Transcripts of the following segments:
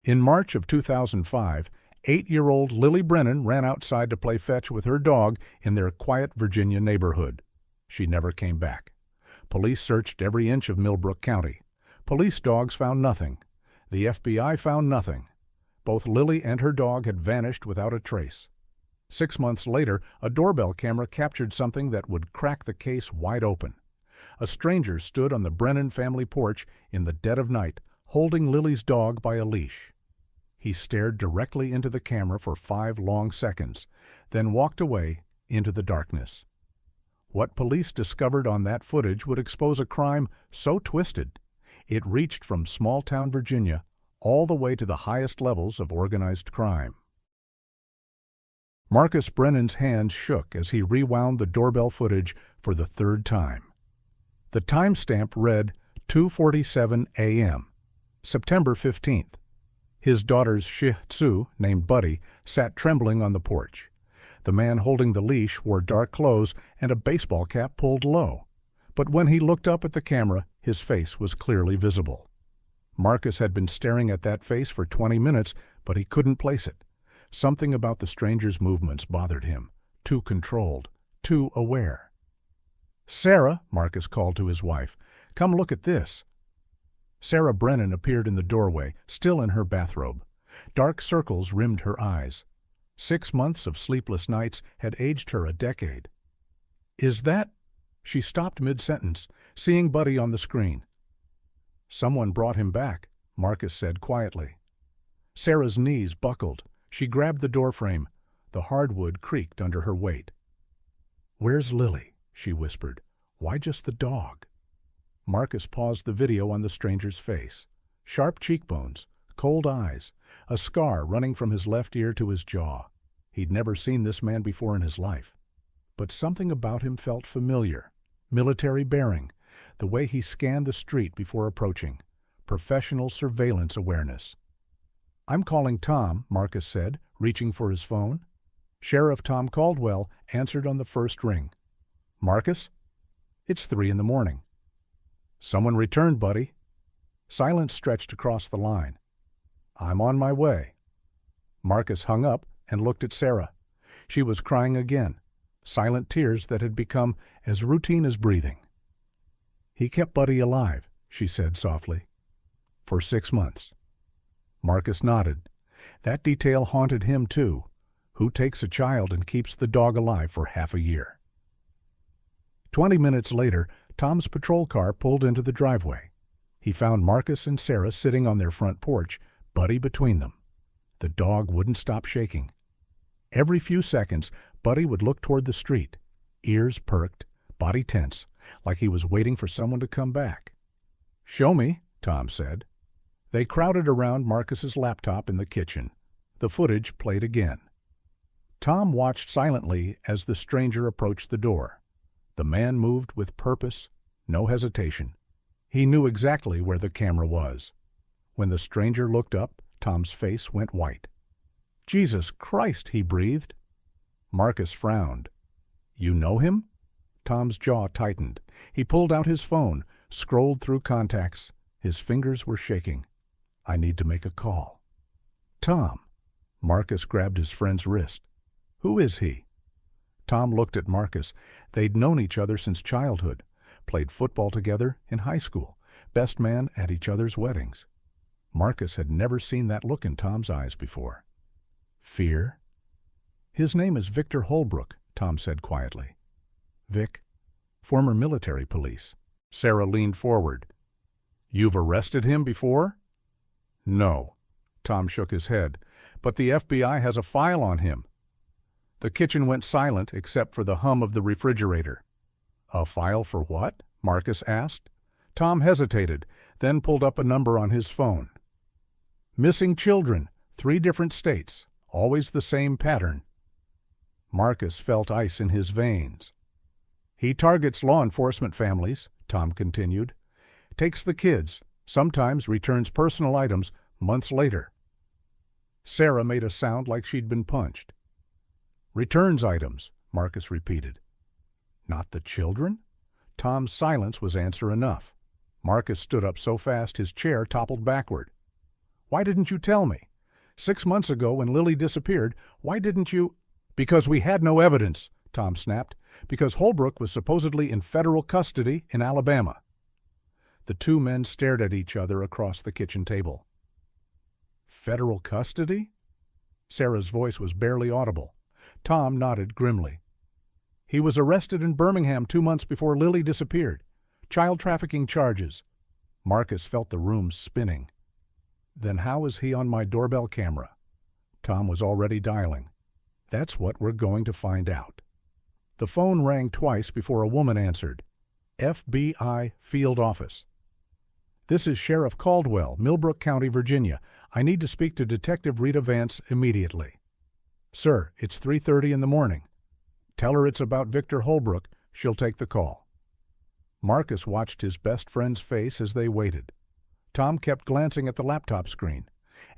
In March of 2005, 8-year-old Lily Brennan ran outside to play fetch with her dog in their quiet Virginia neighborhood. She never came back. Police searched every inch of Millbrook County. Police dogs found nothing. The FBI found nothing. Both Lily and her dog had vanished without a trace. 6 months later, a doorbell camera captured something that would crack the case wide open. A stranger stood on the Brennan family porch in the dead of night, holding Lily's dog by a leash. He stared directly into the camera for 5 long seconds, then walked away into the darkness. What police discovered on that footage would expose a crime so twisted, it reached from small-town Virginia all the way to the highest levels of organized crime. Marcus Brennan's hands shook as he rewound the doorbell footage for the 3rd time. The timestamp read 2:47 a.m., September 15th. His daughter's Shih Tzu, named Buddy, sat trembling on the porch. The man holding the leash wore dark clothes and a baseball cap pulled low. But when he looked up at the camera, his face was clearly visible. Marcus had been staring at that face for 20 minutes, but he couldn't place it. Something about the stranger's movements bothered him. Too controlled, too aware. "Sarah," Marcus called to his wife, "come look at this." Sarah Brennan appeared in the doorway, still in her bathrobe. Dark circles rimmed her eyes. 6 months of sleepless nights had aged her a decade. "Is that—" She stopped mid-sentence, seeing Buddy on the screen. "Someone brought him back," Marcus said quietly. Sarah's knees buckled. She grabbed the doorframe. The hardwood creaked under her weight. "Where's Lily?" she whispered. "Why just the dog?" Marcus paused the video on the stranger's face. Sharp cheekbones, cold eyes, a scar running from his left ear to his jaw. He'd never seen this man before in his life. But something about him felt familiar. Military bearing, the way he scanned the street before approaching. Professional surveillance awareness. "I'm calling Tom," Marcus said, reaching for his phone. Sheriff Tom Caldwell answered on the first ring. "Marcus?" "It's 3 a.m. "Someone returned, Buddy." Silence stretched across the line. "I'm on my way." Marcus hung up and looked at Sarah. She was crying again, silent tears that had become as routine as breathing. "He kept Buddy alive," she said softly. "For 6 months." Marcus nodded. That detail haunted him too. Who takes a child and keeps the dog alive for half a year? 20 minutes later, Tom's patrol car pulled into the driveway. He found Marcus and Sarah sitting on their front porch, Buddy between them. The dog wouldn't stop shaking. Every few seconds, Buddy would look toward the street, ears perked, body tense, like he was waiting for someone to come back. "Show me," Tom said. They crowded around Marcus's laptop in the kitchen. The footage played again. Tom watched silently as the stranger approached the door. The man moved with purpose, no hesitation. He knew exactly where the camera was. When the stranger looked up, Tom's face went white. "Jesus Christ," he breathed. Marcus frowned. "You know him?" Tom's jaw tightened. He pulled out his phone, scrolled through contacts. His fingers were shaking. "I need to make a call." "Tom." Marcus grabbed his friend's wrist. "Who is he?" Tom looked at Marcus. They'd known each other since childhood, played football together in high school, best man at each other's weddings. Marcus had never seen that look in Tom's eyes before. Fear? "His name is Victor Hullbrook," Tom said quietly. "Vic? Former military police." Sarah leaned forward. "You've arrested him before?" "No." Tom shook his head. "But the FBI has a file on him." The kitchen went silent except for the hum of the refrigerator. "A file for what?" Marcus asked. Tom hesitated, then pulled up a number on his phone. "Missing children, 3 different states, always the same pattern." Marcus felt ice in his veins. "He targets law enforcement families," Tom continued. "Takes the kids, sometimes returns personal items months later." Sarah made a sound like she'd been punched. "Returns items," Marcus repeated. "Not the children?" Tom's silence was answer enough. Marcus stood up so fast his chair toppled backward. Why didn't you tell me? 6 months ago when Lily disappeared, why didn't you—" "Because we had no evidence," Tom snapped. "Because Hullbrook was supposedly in federal custody in Alabama." The two men stared at each other across the kitchen table. "Federal custody?" Sarah's voice was barely audible. Tom nodded grimly. "He was arrested in Birmingham 2 months before Lily disappeared. Child trafficking charges." Marcus felt the room spinning. "Then how is he on my doorbell camera?" Tom was already dialing. "That's what we're going to find out." The phone rang twice before a woman answered. "FBI Field Office." "This is Sheriff Caldwell, Millbrook County, Virginia. I need to speak to Detective Rita Vance immediately." "Sir, it's 3:30 in the morning." "Tell her it's about Victor Hullbrook. She'll take the call." Marcus watched his best friend's face as they waited. Tom kept glancing at the laptop screen,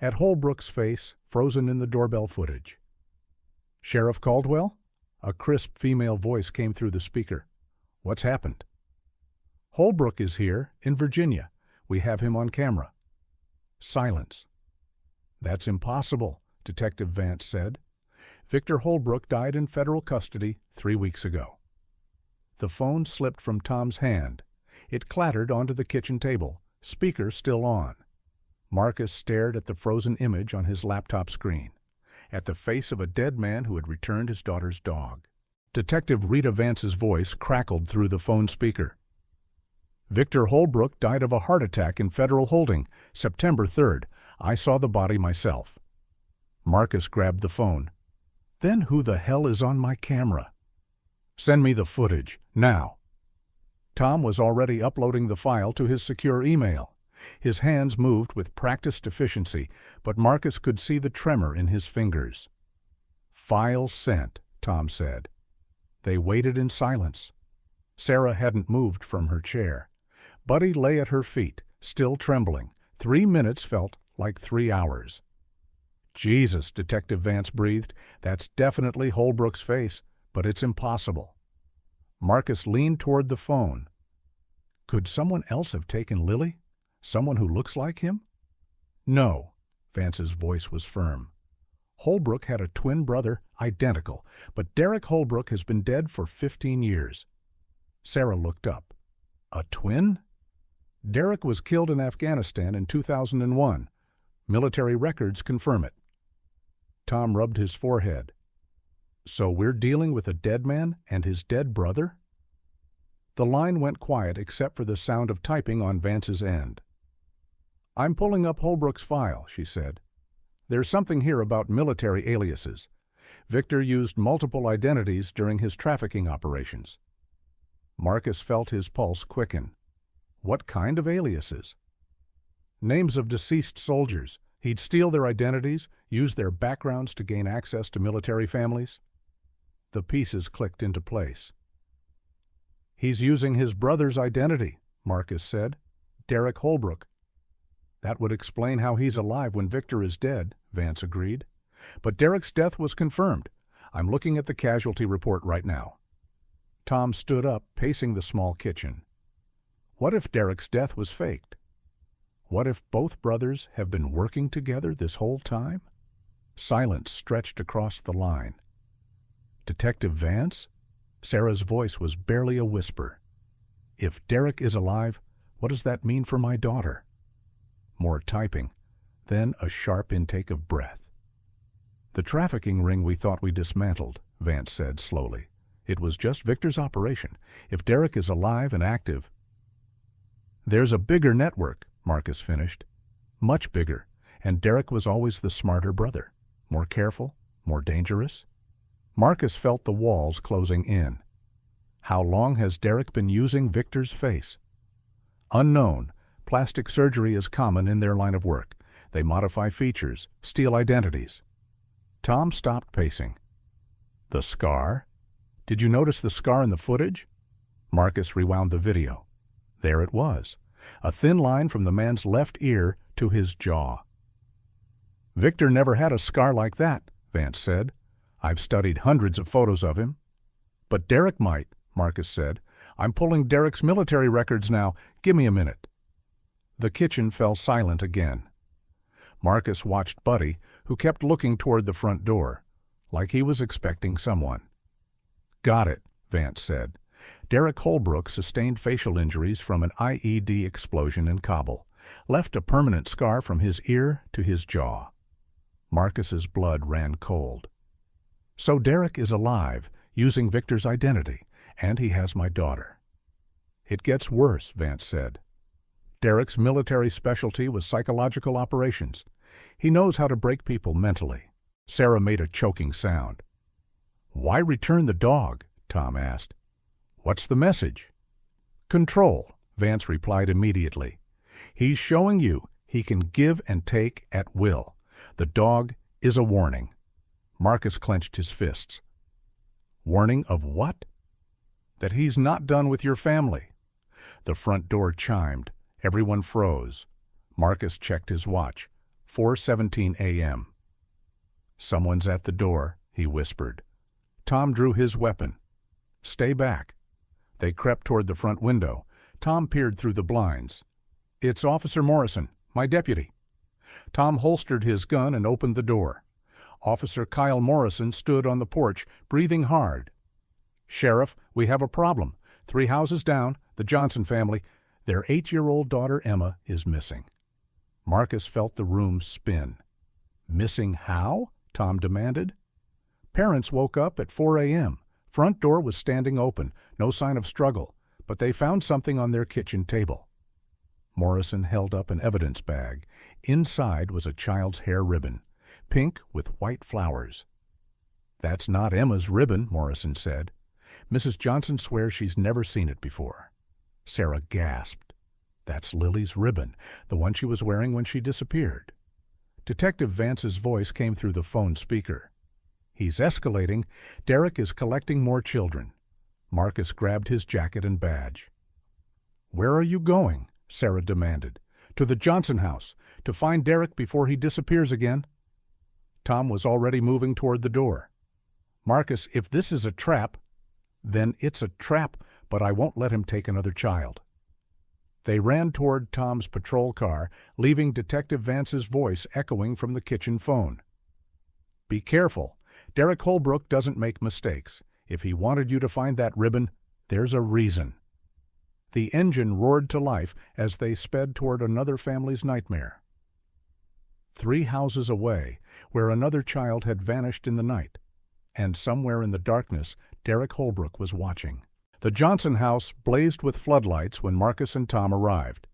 at Hullbrook's face frozen in the doorbell footage. "Sheriff Caldwell?" A crisp female voice came through the speaker. "What's happened?" "Hullbrook is here, in Virginia. We have him on camera." Silence. "That's impossible," Detective Vance said. "Victor Hullbrook died in federal custody 3 weeks ago." The phone slipped from Tom's hand. It clattered onto the kitchen table, speaker still on. Marcus stared at the frozen image on his laptop screen, at the face of a dead man who had returned his daughter's dog. Detective Rita Vance's voice crackled through the phone speaker. "Victor Hullbrook died of a heart attack in federal holding, September 3rd. I saw the body myself." Marcus grabbed the phone. "Then who the hell is on my camera?" "Send me the footage, now." Tom was already uploading the file to his secure email. His hands moved with practiced efficiency, but Marcus could see the tremor in his fingers. "File sent," Tom said. They waited in silence. Sarah hadn't moved from her chair. Buddy lay at her feet, still trembling. 3 minutes felt like 3 hours. "Jesus," Detective Vance breathed. "That's definitely Hullbrook's face, but it's impossible." Marcus leaned toward the phone. "Could someone else have taken Lily? Someone who looks like him?" "No," Vance's voice was firm. "Hullbrook had a twin brother, identical, but Derek Hullbrook has been dead for 15 years. Sarah looked up. "A twin?" "Derek was killed in Afghanistan in 2001. Military records confirm it." Tom rubbed his forehead. "So we're dealing with a dead man and his dead brother?" The line went quiet except for the sound of typing on Vance's end. "I'm pulling up Hullbrook's file," she said. "There's something here about military aliases. Victor used multiple identities during his trafficking operations." Marcus felt his pulse quicken. What kind of aliases? "Names of deceased soldiers. He'd steal their identities, use their backgrounds to gain access to military families." The pieces clicked into place. "He's using his brother's identity," Marcus said. "Derek Hullbrook." "That would explain how he's alive when Victor is dead," Vance agreed. "But Derek's death was confirmed. I'm looking at the casualty report right now." Tom stood up, pacing the small kitchen. What if Derek's death was faked? What if both brothers have been working together this whole time? Silence stretched across the line. "Detective Vance?" Sarah's voice was barely a whisper. "If Derek is alive, what does that mean for my daughter?" More typing, then a sharp intake of breath. "The trafficking ring we thought we dismantled," Vance said slowly. "It was just Victor's operation. If Derek is alive and active—" "There's a bigger network," Marcus finished. "Much bigger, and Derek was always the smarter brother. More careful, more dangerous." Marcus felt the walls closing in. "How long has Derek been using Victor's face?" "Unknown. Plastic surgery is common in their line of work. They modify features, steal identities." Tom stopped pacing. "The scar? Did you notice the scar in the footage?" Marcus rewound the video. There it was, a thin line from the man's left ear to his jaw. "Victor never had a scar like that," Vance said. "I've studied hundreds of photos of him." "But Derek might," Marcus said. "I'm pulling Derek's military records now. Give me a minute." The kitchen fell silent again. Marcus watched Buddy, who kept looking toward the front door, like he was expecting someone. "Got it," Vance said. Derek Hullbrook sustained facial injuries from an IED explosion in Kabul, left a permanent scar from his ear to his jaw. Marcus's blood ran cold. "So Derek is alive, using Victor's identity, and he has my daughter." "It gets worse," Vance said. "Derek's military specialty was psychological operations. He knows how to break people mentally." Sarah made a choking sound. "Why return the dog?" Tom asked. "What's the message?" "Control," Vance replied immediately. "He's showing you he can give and take at will. The dog is a warning." Marcus clenched his fists. "Warning of what?" "That he's not done with your family." The front door chimed. Everyone froze. Marcus checked his watch. 4:17 a.m. "Someone's at the door," he whispered. Tom drew his weapon. "Stay back." They crept toward the front window. Tom peered through the blinds. "It's Officer Morrison, my deputy." Tom holstered his gun and opened the door. Officer Kyle Morrison stood on the porch, breathing hard. "Sheriff, we have a problem. 3 houses down, the Johnson family. Their 8-year-old daughter Emma is missing." Marcus felt the room spin. "Missing how?" Tom demanded. "Parents woke up at 4 a.m. Front door was standing open, no sign of struggle, but they found something on their kitchen table." Morrison held up an evidence bag. Inside was a child's hair ribbon, pink with white flowers. "That's not Emma's ribbon," Morrison said. "Mrs. Johnson swears she's never seen it before." Sarah gasped. "That's Lily's ribbon, the one she was wearing when she disappeared." Detective Vance's voice came through the phone speaker. "He's escalating. Derek is collecting more children." Marcus grabbed his jacket and badge. "Where are you going?" Sarah demanded. "To the Johnson house, to find Derek before he disappears again." Tom was already moving toward the door. "Marcus, if this is a trap—" "Then it's a trap, but I won't let him take another child." They ran toward Tom's patrol car, leaving Detective Vance's voice echoing from the kitchen phone. "Be careful. Derek Hullbrook doesn't make mistakes. If he wanted you to find that ribbon, there's a reason." The engine roared to life as they sped toward another family's nightmare. 3 houses away, where another child had vanished in the night, and somewhere in the darkness, Derek Hullbrook was watching. The Johnson house blazed with floodlights when Marcus and Tom arrived.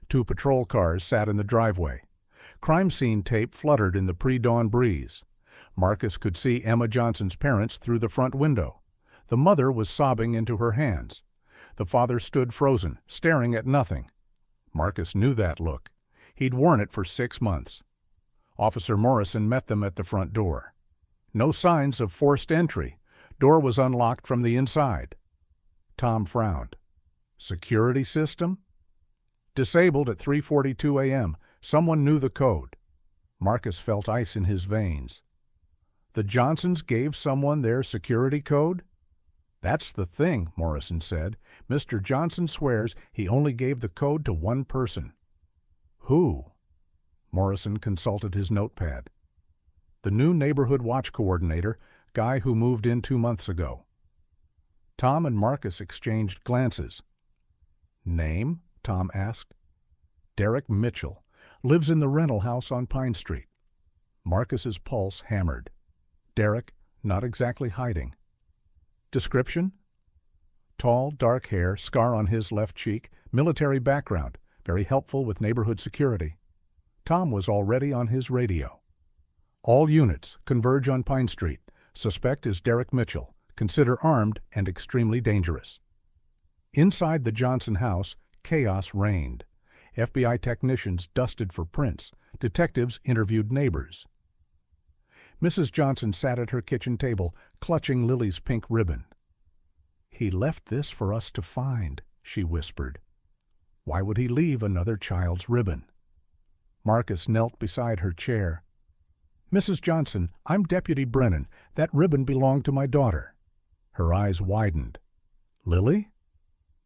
2 patrol cars sat in the driveway. Crime scene tape fluttered in the pre-dawn breeze. Marcus could see Emma Johnson's parents through the front window. The mother was sobbing into her hands. The father stood frozen, staring at nothing. Marcus knew that look. He'd worn it for 6 months. Officer Morrison met them at the front door. No signs of forced entry. Door was unlocked from the inside. Tom frowned. "Security system?" "Disabled at 3:42 a.m. Someone knew the code." Marcus felt ice in his veins. "The Johnsons gave someone their security code?" "That's the thing," Morrison said. "Mr. Johnson swears he only gave the code to one person." "Who?" Morrison consulted his notepad. "The new neighborhood watch coordinator, guy who moved in 2 months ago." Tom and Marcus exchanged glances. "Name?" Tom asked. "Derek Mitchell. Lives in the rental house on Pine Street." Marcus's pulse hammered. Derek, not exactly hiding. "Description?" "Tall, dark hair, scar on his left cheek, military background, very helpful with neighborhood security." Tom was already on his radio. "All units, converge on Pine Street. Suspect is Derek Mitchell. Consider armed and extremely dangerous." Inside the Johnson house, chaos reigned. FBI technicians dusted for prints. Detectives interviewed neighbors. Mrs. Johnson sat at her kitchen table, clutching Lily's pink ribbon. "He left this for us to find," she whispered. "Why would he leave another child's ribbon?" Marcus knelt beside her chair. "Mrs. Johnson, I'm Deputy Brennan. That ribbon belonged to my daughter." Her eyes widened. "Lily?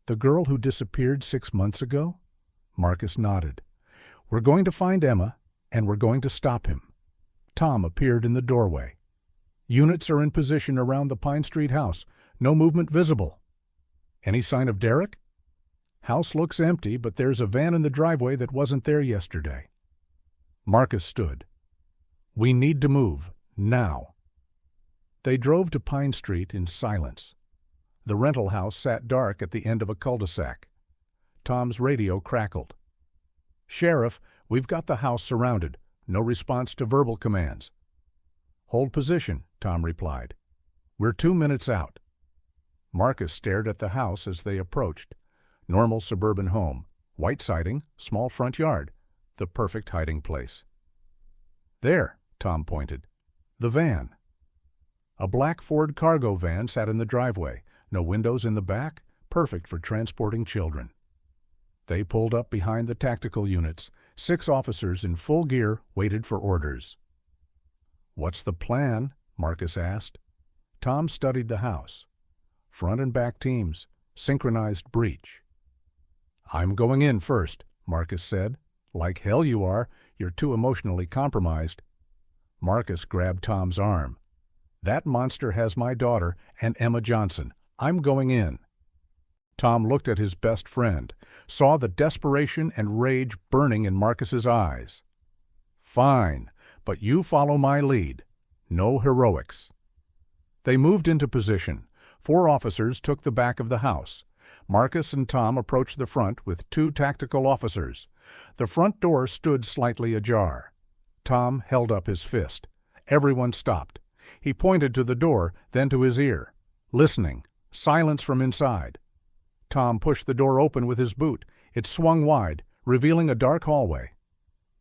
The girl who disappeared 6 months ago?" Marcus nodded. "We're going to find Emma. and we're going to stop him. Tom appeared in the doorway. Units are in position around the Pine Street house. No movement visible. Any sign of Derek? House looks empty, but there's a van in the driveway that wasn't there yesterday. Marcus stood. We need to move, now. They drove to Pine Street in silence. The rental house sat dark at the end of a cul-de-sac. Tom's radio crackled. Sheriff, we've got the house surrounded. No response to verbal commands. Hold position, Tom replied. We're 2 minutes out. Marcus stared at the house as they approached. Normal suburban home, white siding, small front yard, the perfect hiding place. There, Tom pointed. The van. A black Ford cargo van sat in the driveway, no windows in the back, perfect for transporting children. They pulled up behind the tactical units. 6 officers in full gear waited for orders. What's the plan? Marcus asked. Tom studied the house. Front and back teams, synchronized breach. I'm going in first, Marcus said. Like hell you are. You're too emotionally compromised. Marcus grabbed Tom's arm. That monster has my daughter and Emma Johnson. I'm going in. Tom looked at his best friend, saw the desperation and rage burning in Marcus's eyes. Fine, but you follow my lead. No heroics. They moved into position. 4 officers took the back of the house. Marcus and Tom approached the front with 2 tactical officers. The front door stood slightly ajar. Tom held up his fist. Everyone stopped. He pointed to the door, then to his ear. Listening. Silence from inside. Tom pushed the door open with his boot. It swung wide, revealing a dark hallway.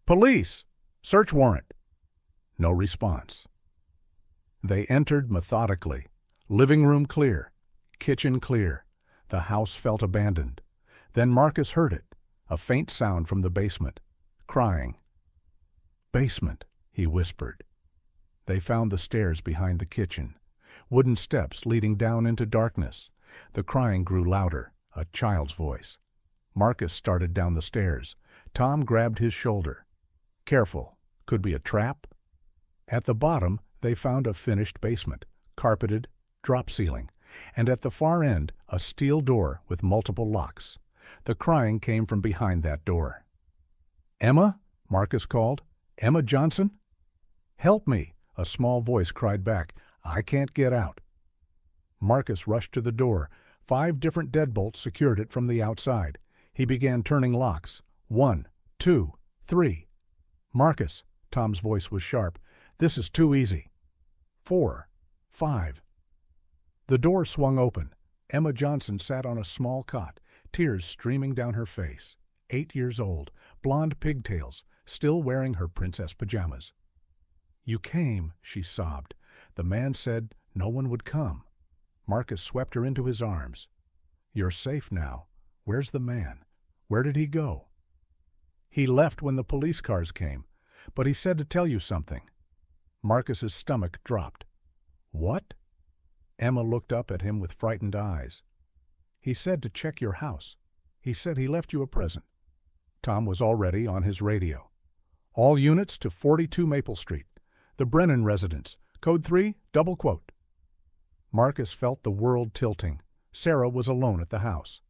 Police! Search warrant! No response. They entered methodically. Living room clear. Kitchen clear. The house felt abandoned. Then Marcus heard it. A faint sound from the basement. Crying. Basement, he whispered. They found the stairs behind the kitchen. Wooden steps leading down into darkness. The crying grew louder. A child's voice. Marcus started down the stairs. Tom grabbed his shoulder. Careful. Could be a trap? At the bottom, they found a finished basement, carpeted, drop ceiling, and at the far end, a steel door with multiple locks. The crying came from behind that door. Emma? Marcus called. Emma Johnson? Help me, a small voice cried back. I can't get out. Marcus rushed to the door. 5 different deadbolts secured it from the outside. He began turning locks. 1, 2, 3. Marcus, Tom's voice was sharp. This is too easy. 4, 5. The door swung open. Emma Johnson sat on a small cot, tears streaming down her face. 8 years old, blonde pigtails, still wearing her princess pajamas. You came, she sobbed. The man said no one would come. Marcus swept her into his arms. You're safe now. Where's the man? Where did he go? He left when the police cars came, but he said to tell you something. Marcus's stomach dropped. What? Emma looked up at him with frightened eyes. He said to check your house. He said he left you a present. Tom was already on his radio. All units to 42 Maple Street. The Brennan residence. Code 3, double quote. Marcus felt the world tilting. Sarah was alone at the house.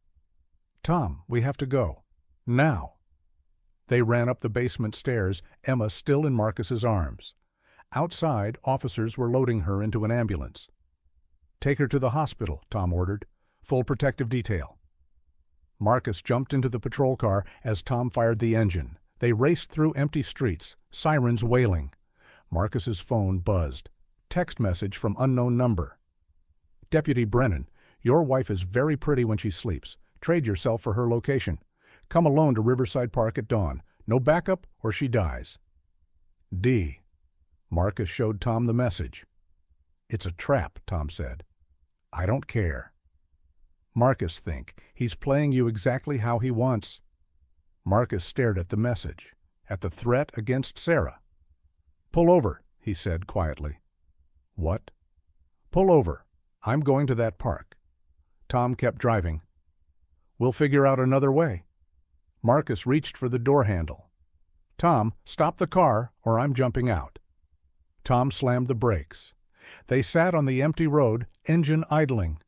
Tom, we have to go. Now. They ran up the basement stairs, Emma still in Marcus's arms. Outside, officers were loading her into an ambulance. Take her to the hospital, Tom ordered. Full protective detail. Marcus jumped into the patrol car as Tom fired the engine. They raced through empty streets, sirens wailing. Marcus's phone buzzed. Text message from unknown number. Deputy Brennan, your wife is very pretty when she sleeps. Trade yourself for her location. Come alone to Riverside Park at dawn. No backup or she dies. D. Marcus showed Tom the message. It's a trap, Tom said. I don't care. Marcus think he's playing you exactly how he wants. Marcus stared at the message, at the threat against Sarah. Pull over, he said quietly. What? Pull over. I'm going to that park. Tom kept driving. We'll figure out another way. Marcus reached for the door handle. "Tom, stop the car or I'm jumping out." Tom slammed the brakes. They sat on the empty road, engine idling.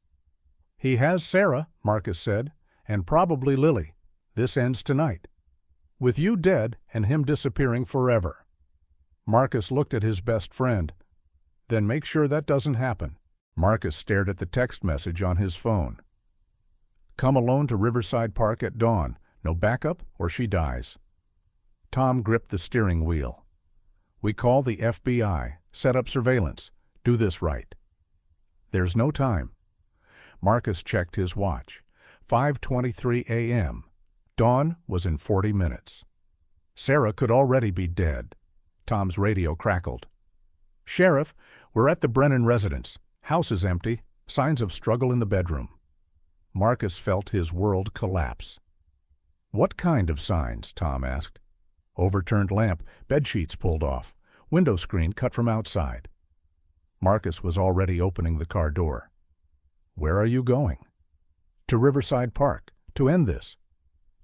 "He has Sarah," Marcus said, "and probably Lily. This ends tonight. With you dead and him disappearing forever." Marcus looked at his best friend. "Then make sure that doesn't happen." Marcus stared at the text message on his phone. "Come alone to Riverside Park at dawn. No backup or she dies." Tom gripped the steering wheel. "We call the FBI. Set up surveillance. Do this right." "There's no time." Marcus checked his watch. 5:23 a.m. Dawn was in 40 minutes. Sarah could already be dead. Tom's radio crackled. "Sheriff, we're at the Brennan residence. House is empty. Signs of struggle in the bedroom." Marcus felt his world collapse. "What kind of signs?" Tom asked. "Overturned lamp, bedsheets pulled off, window screen cut from outside." Marcus was already opening the car door. "Where are you going?" "To Riverside Park, to end this."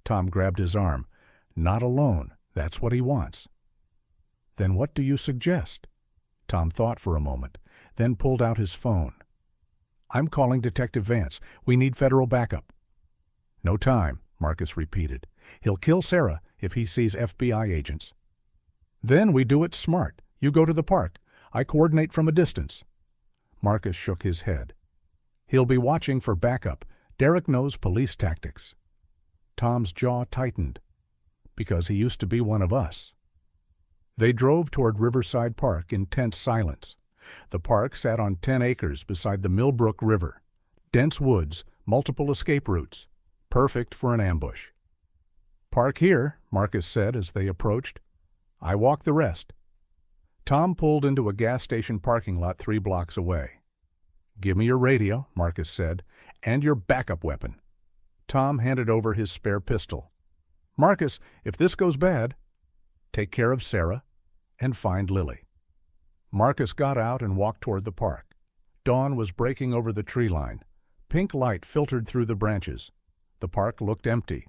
Tom grabbed his arm. "Not alone. That's what he wants." "Then what do you suggest?" Tom thought for a moment, then pulled out his phone. "I'm calling Detective Vance. We need federal backup." "No time," Marcus repeated. "He'll kill Sarah if he sees FBI agents." "Then we do it smart. You go to the park. I coordinate from a distance." Marcus shook his head. "He'll be watching for backup. Derek knows police tactics." Tom's jaw tightened. "Because he used to be one of us." They drove toward Riverside Park in tense silence. The park sat on 10 acres beside the Millbrook River. Dense woods, multiple escape routes. Perfect for an ambush. "Park here," Marcus said as they approached. "I walk the rest." Tom pulled into a gas station parking lot 3 blocks away. "Give me your radio," Marcus said, "and your backup weapon." Tom handed over his spare pistol. "Marcus, if this goes bad, take care of Sarah and find Lily." Marcus got out and walked toward the park. Dawn was breaking over the tree line. Pink light filtered through the branches. The park looked empty.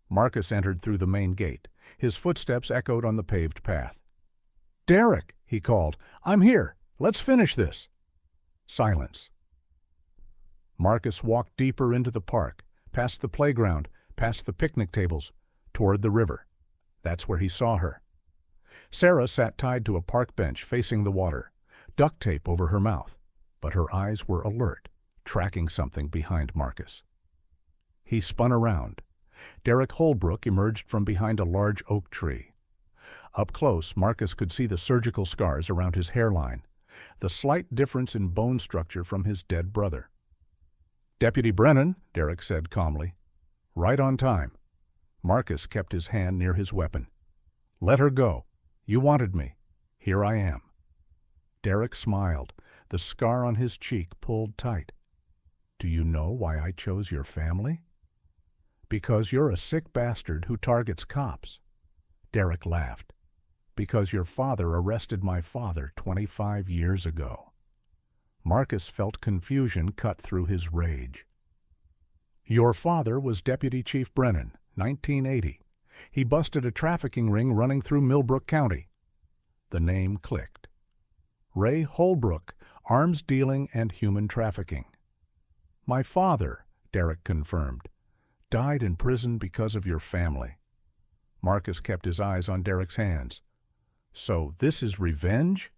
Marcus entered through the main gate. His footsteps echoed on the paved path. "Derek," he called, "I'm here. Let's finish this." Silence. Marcus walked deeper into the park, past the playground, past the picnic tables, toward the river. That's where he saw her. Sarah sat tied to a park bench facing the water, duct tape over her mouth, but her eyes were alert, tracking something behind Marcus. He spun around. Derek Hullbrook emerged from behind a large oak tree. Up close, Marcus could see the surgical scars around his hairline, the slight difference in bone structure from his dead brother. "Deputy Brennan," Derek said calmly. "Right on time." Marcus kept his hand near his weapon. "Let her go. You wanted me. Here I am." Derek smiled, the scar on his cheek pulled tight. "Do you know why I chose your family?" "Because you're a sick bastard who targets cops." Derek laughed. "Because your father arrested my father 25 years ago." Marcus felt confusion cut through his rage. "Your father was Deputy Chief Brennan, 1980. He busted a trafficking ring running through Millbrook County." The name clicked. "Ray Hullbrook, arms dealing and human trafficking." "My father," Derek confirmed, "died in prison because of your family." Marcus kept his eyes on Derek's hands. "So this is revenge?"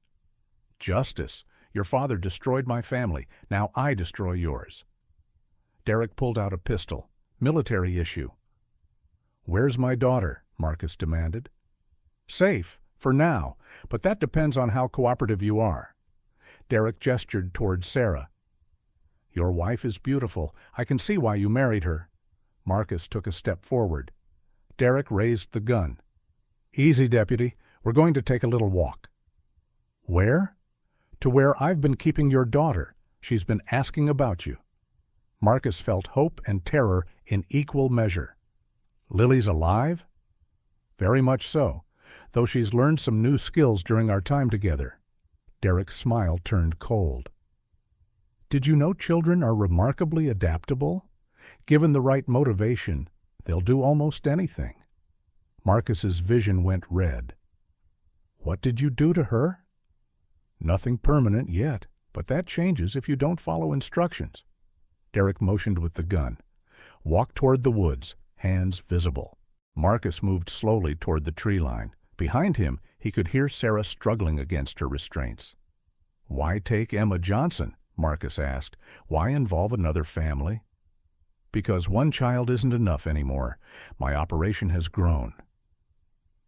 "Justice. Your father destroyed my family. Now I destroy yours." Derek pulled out a pistol. "Military issue." "Where's my daughter?" Marcus demanded. "Safe, for now, but that depends on how cooperative you are." Derek gestured toward Sarah. "Your wife is beautiful. I can see why you married her." Marcus took a step forward. Derek raised the gun. "Easy, Deputy. We're going to take a little walk." "Where?" "To where I've been keeping your daughter. She's been asking about you." Marcus felt hope and terror in equal measure. "Lily's alive?" "Very much so, though she's learned some new skills during our time together." Derek's smile turned cold. "Did you know children are remarkably adaptable? Given the right motivation, they'll do almost anything." Marcus's vision went red. "What did you do to her?" "Nothing permanent yet, but that changes if you don't follow instructions." Derek motioned with the gun. "Walk toward the woods, hands visible." Marcus moved slowly toward the tree line. Behind him, he could hear Sarah struggling against her restraints. "Why take Emma Johnson?" Marcus asked. "Why involve another family?" "Because one child isn't enough anymore. My operation has grown."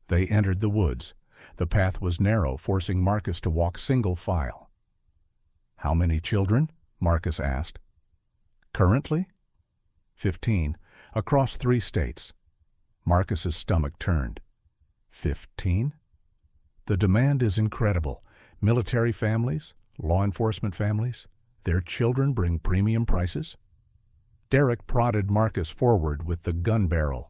They entered the woods. The path was narrow, forcing Marcus to walk single file. "How many children?" Marcus asked. "Currently?" 15, across 3 states. Marcus's stomach turned. 15? The demand is incredible. Military families, law enforcement families, their children bring premium prices. Derek prodded Marcus forward with the gun barrel.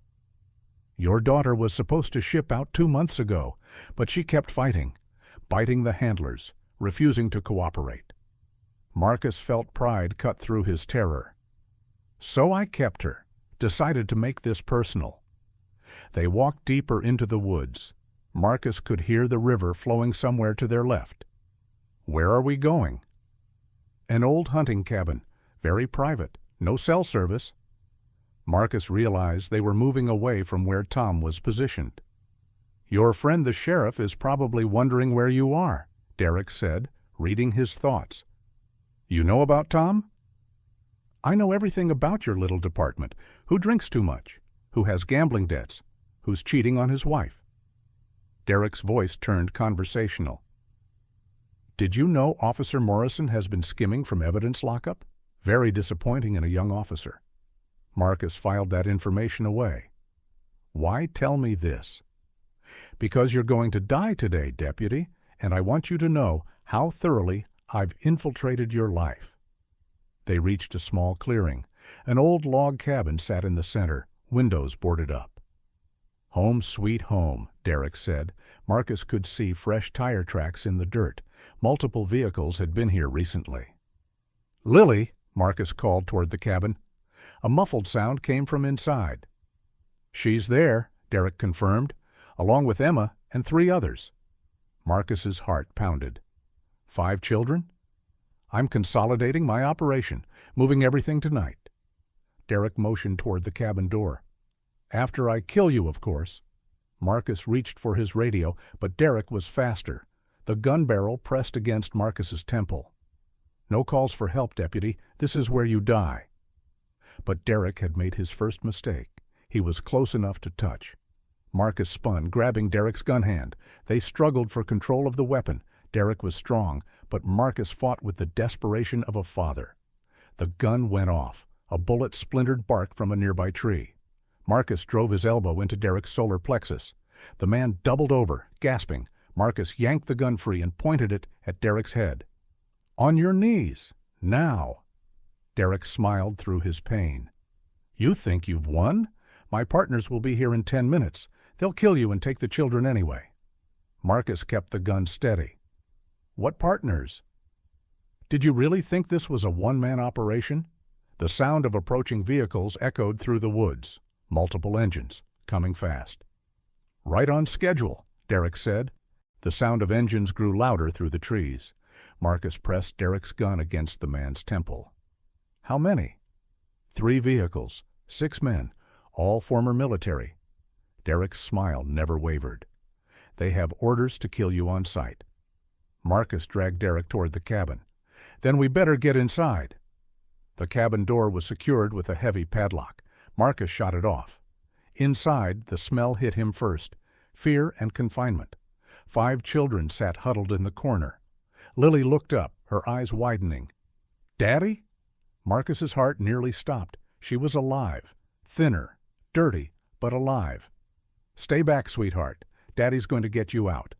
"Your daughter was supposed to ship out 2 months ago, but she kept fighting, biting the handlers, refusing to cooperate." Marcus felt pride cut through his terror. "So I kept her, decided to make this personal." They walked deeper into the woods. Marcus could hear the river flowing somewhere to their left. "Where are we going?" "An old hunting cabin, very private, no cell service." Marcus realized they were moving away from where Tom was positioned. "Your friend the sheriff is probably wondering where you are," Derek said, reading his thoughts. "You know about Tom?" "I know everything about your little department. Who drinks too much? Who has gambling debts? Who's cheating on his wife?" Derek's voice turned conversational. "Did you know Officer Morrison has been skimming from evidence lockup? Very disappointing in a young officer." Marcus filed that information away. "Why tell me this?" "Because you're going to die today, Deputy, and I want you to know how thoroughly I've infiltrated your life." They reached a small clearing. An old log cabin sat in the center, windows boarded up. "Home sweet home," Derek said. Marcus could see fresh tire tracks in the dirt. Multiple vehicles had been here recently. "Lily," Marcus called toward the cabin. A muffled sound came from inside. "She's there," Derek confirmed, "along with Emma and 3 others." Marcus's heart pounded. 5 children? "I'm consolidating my operation, moving everything tonight." Derek motioned toward the cabin door. "After I kill you, of course." Marcus reached for his radio, but Derek was faster. The gun barrel pressed against Marcus's temple. "No calls for help, Deputy. This is where you die." But Derek had made his first mistake. He was close enough to touch. Marcus spun, grabbing Derek's gun hand. They struggled for control of the weapon. Derek was strong, but Marcus fought with the desperation of a father. The gun went off. A bullet splintered bark from a nearby tree. Marcus drove his elbow into Derek's solar plexus. The man doubled over, gasping. Marcus yanked the gun free and pointed it at Derek's head. "On your knees, now." Derek smiled through his pain. "You think you've won? My partners will be here in 10 minutes. They'll kill you and take the children anyway." Marcus kept the gun steady. "What partners?" "Did you really think this was a one-man operation?" The sound of approaching vehicles echoed through the woods. Multiple engines, coming fast. "Right on schedule," Derek said. The sound of engines grew louder through the trees. Marcus pressed Derek's gun against the man's temple. "How many?" 3 vehicles, 6 men, all former military." Derek's smile never wavered. "They have orders to kill you on sight." Marcus dragged Derek toward the cabin. "Then we better get inside." The cabin door was secured with a heavy padlock. Marcus shot it off. Inside, the smell hit him first. Fear and confinement. 5 children sat huddled in the corner. Lily looked up, her eyes widening. "Daddy?" Marcus's heart nearly stopped. She was alive. Thinner, dirty, but alive. "Stay back, sweetheart. Daddy's going to get you out."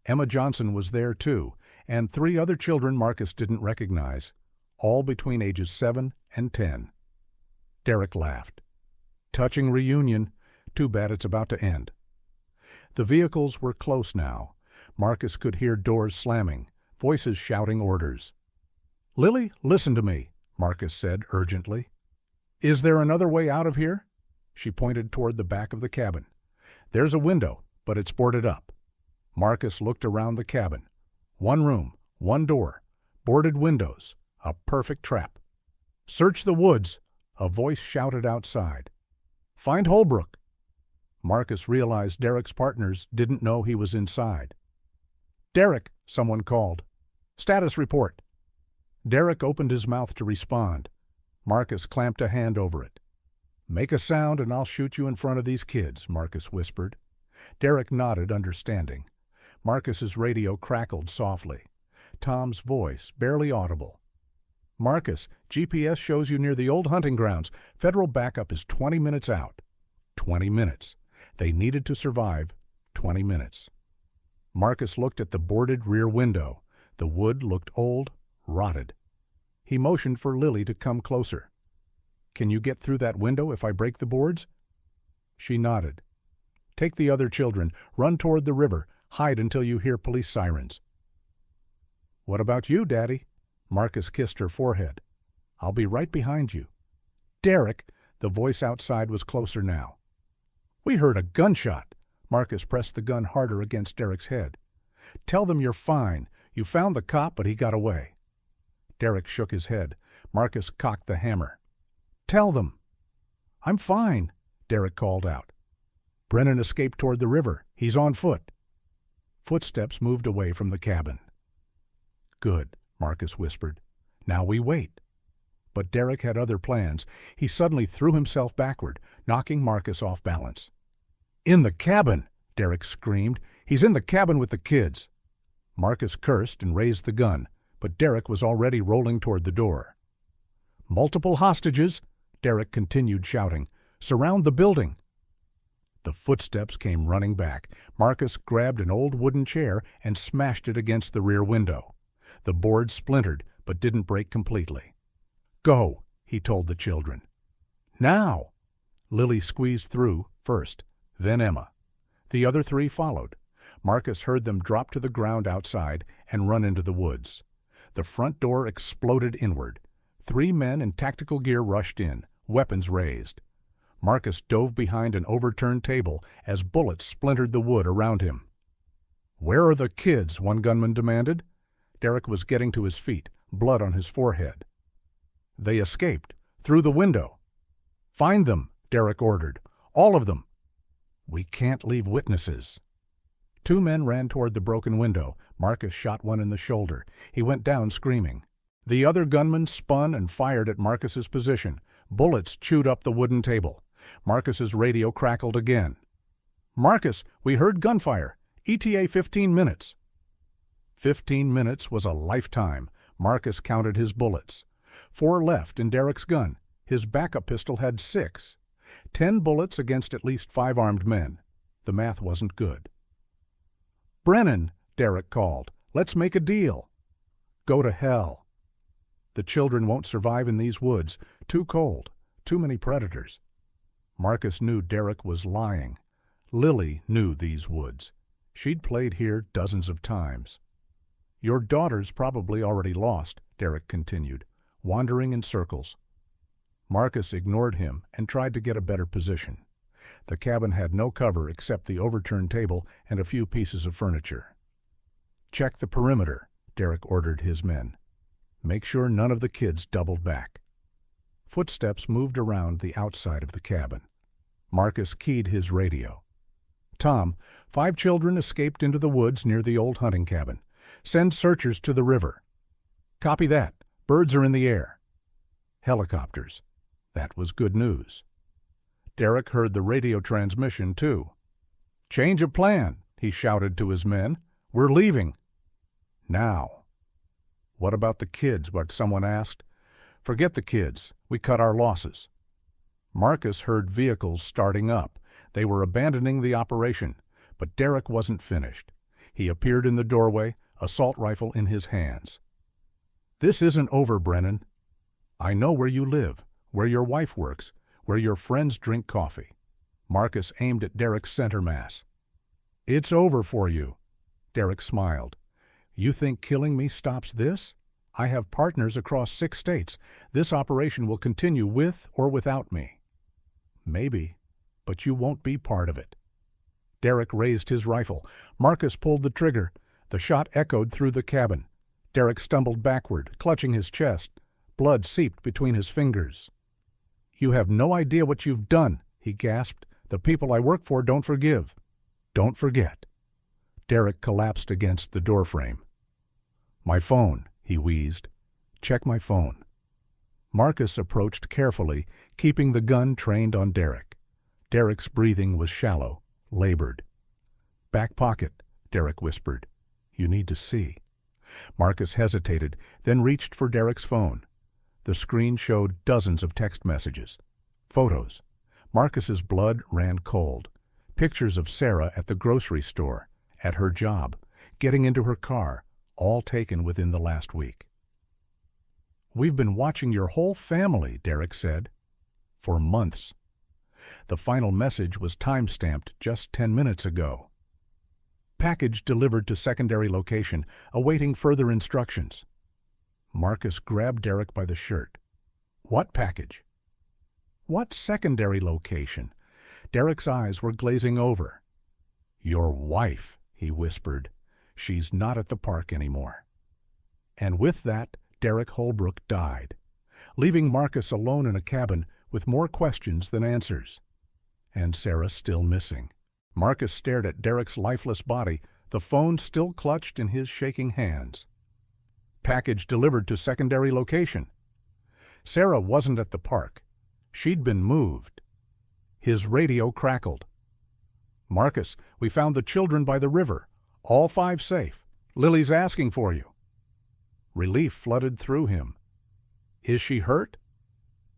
Emma Johnson was there too, and 3 other children Marcus didn't recognize, all between ages 7 and 10. Derek laughed. "Touching reunion. Too bad it's about to end." The vehicles were close now. Marcus could hear doors slamming, voices shouting orders. "Lily, listen to me," Marcus said urgently. "Is there another way out of here?" She pointed toward the back of the cabin. There's a window, but it's boarded up. Marcus looked around the cabin. One room, one door, boarded windows, a perfect trap. Search the woods, a voice shouted outside. Find Hullbrook. Marcus realized Derek's partners didn't know he was inside. Derek, someone called. Status report. Derek opened his mouth to respond. Marcus clamped a hand over it. Make a sound and I'll shoot you in front of these kids, Marcus whispered. Derek nodded, understanding. Marcus's radio crackled softly. Tom's voice, barely audible. Marcus, GPS shows you near the old hunting grounds. Federal backup is 20 minutes out. 20 minutes. They needed to survive 20 minutes. Marcus looked at the boarded rear window. The wood looked old, rotted. He motioned for Lily to come closer. Can you get through that window if I break the boards? She nodded. Take the other children, run toward the river, hide until you hear police sirens. What about you, Daddy? Marcus kissed her forehead. I'll be right behind you. Derek! The voice outside was closer now. We heard a gunshot. Marcus pressed the gun harder against Derek's head. Tell them you're fine. You found the cop, but he got away. Derek shook his head. Marcus cocked the hammer. Tell them. I'm fine, Derek called out. Brennan escaped toward the river. He's on foot. Footsteps moved away from the cabin. Good, Marcus whispered. Now we wait. But Derek had other plans. He suddenly threw himself backward, knocking Marcus off balance. In the cabin, Derek screamed. He's in the cabin with the kids. Marcus cursed and raised the gun, but Derek was already rolling toward the door. Multiple hostages, Derek continued shouting. Surround the building. The footsteps came running back. Marcus grabbed an old wooden chair and smashed it against the rear window. The board splintered, but didn't break completely. Go, he told the children. Now! Lily squeezed through first, then Emma. The other three followed. Marcus heard them drop to the ground outside and run into the woods. The front door exploded inward. 3 men in tactical gear rushed in, weapons raised. Marcus dove behind an overturned table as bullets splintered the wood around him. Where are the kids? One gunman demanded. Derek was getting to his feet, blood on his forehead. They escaped, through the window. Find them, Derek ordered. All of them. We can't leave witnesses. 2 men ran toward the broken window. Marcus shot one in the shoulder. He went down screaming. The other gunman spun and fired at Marcus's position. Bullets chewed up the wooden table. Marcus's radio crackled again. Marcus, we heard gunfire. ETA 15 minutes. 15 minutes was a lifetime. Marcus counted his bullets. 4 left in Derek's gun. His backup pistol had 6. 10 bullets against at least 5 armed men. The math wasn't good. Brennan, Derek called. Let's make a deal. Go to hell. The children won't survive in these woods. Too cold. Too many predators. Marcus knew Derek was lying. Lily knew these woods. She'd played here dozens of times. Your daughter's probably already lost, Derek continued, wandering in circles. Marcus ignored him and tried to get a better position. The cabin had no cover except the overturned table and a few pieces of furniture. Check the perimeter, Derek ordered his men. Make sure none of the kids doubled back. Footsteps moved around the outside of the cabin. Marcus keyed his radio. Tom, 5 children escaped into the woods near the old hunting cabin. Send searchers to the river. Copy that. Birds are in the air. Helicopters. That was good news. Derek heard the radio transmission, too. Change of plan, he shouted to his men. We're leaving. Now. What about the kids? What someone asked. Forget the kids. We cut our losses. Marcus heard vehicles starting up. They were abandoning the operation, but Derek wasn't finished. He appeared in the doorway, assault rifle in his hands. This isn't over, Brennan. I know where you live, where your wife works, where your friends drink coffee. Marcus aimed at Derek's center mass. It's over for you. Derek smiled. You think killing me stops this? I have partners across 6 states. This operation will continue with or without me. Maybe, but you won't be part of it. Derek raised his rifle. Marcus pulled the trigger. The shot echoed through the cabin. Derek stumbled backward, clutching his chest. Blood seeped between his fingers. "You have no idea what you've done," he gasped. "The people I work for don't forgive. Don't forget." Derek collapsed against the doorframe. "My phone," he wheezed. "Check my phone." Marcus approached carefully, keeping the gun trained on Derek. Derek's breathing was shallow, labored. "Back pocket," Derek whispered. "You need to see." Marcus hesitated, then reached for Derek's phone. The screen showed dozens of text messages. Photos. Marcus's blood ran cold. Pictures of Sarah at the grocery store, at her job, getting into her car, all taken within the last week. "We've been watching your whole family," Derek said. "For months." The final message was time-stamped just 10 minutes ago. "Package delivered to secondary location, awaiting further instructions." Marcus grabbed Derek by the shirt. "What package?" "What secondary location?" Derek's eyes were glazing over. "Your wife," he whispered. "She's not at the park anymore." And with that, Derek Hullbrook died, leaving Marcus alone in a cabin with more questions than answers. And Sarah still missing. Marcus stared at Derek's lifeless body, the phone still clutched in his shaking hands. "Package delivered to secondary location." Sarah wasn't at the park. She'd been moved. His radio crackled. "Marcus, we found the children by the river. All 5 safe. Lily's asking for you." Relief flooded through him. "Is she hurt?"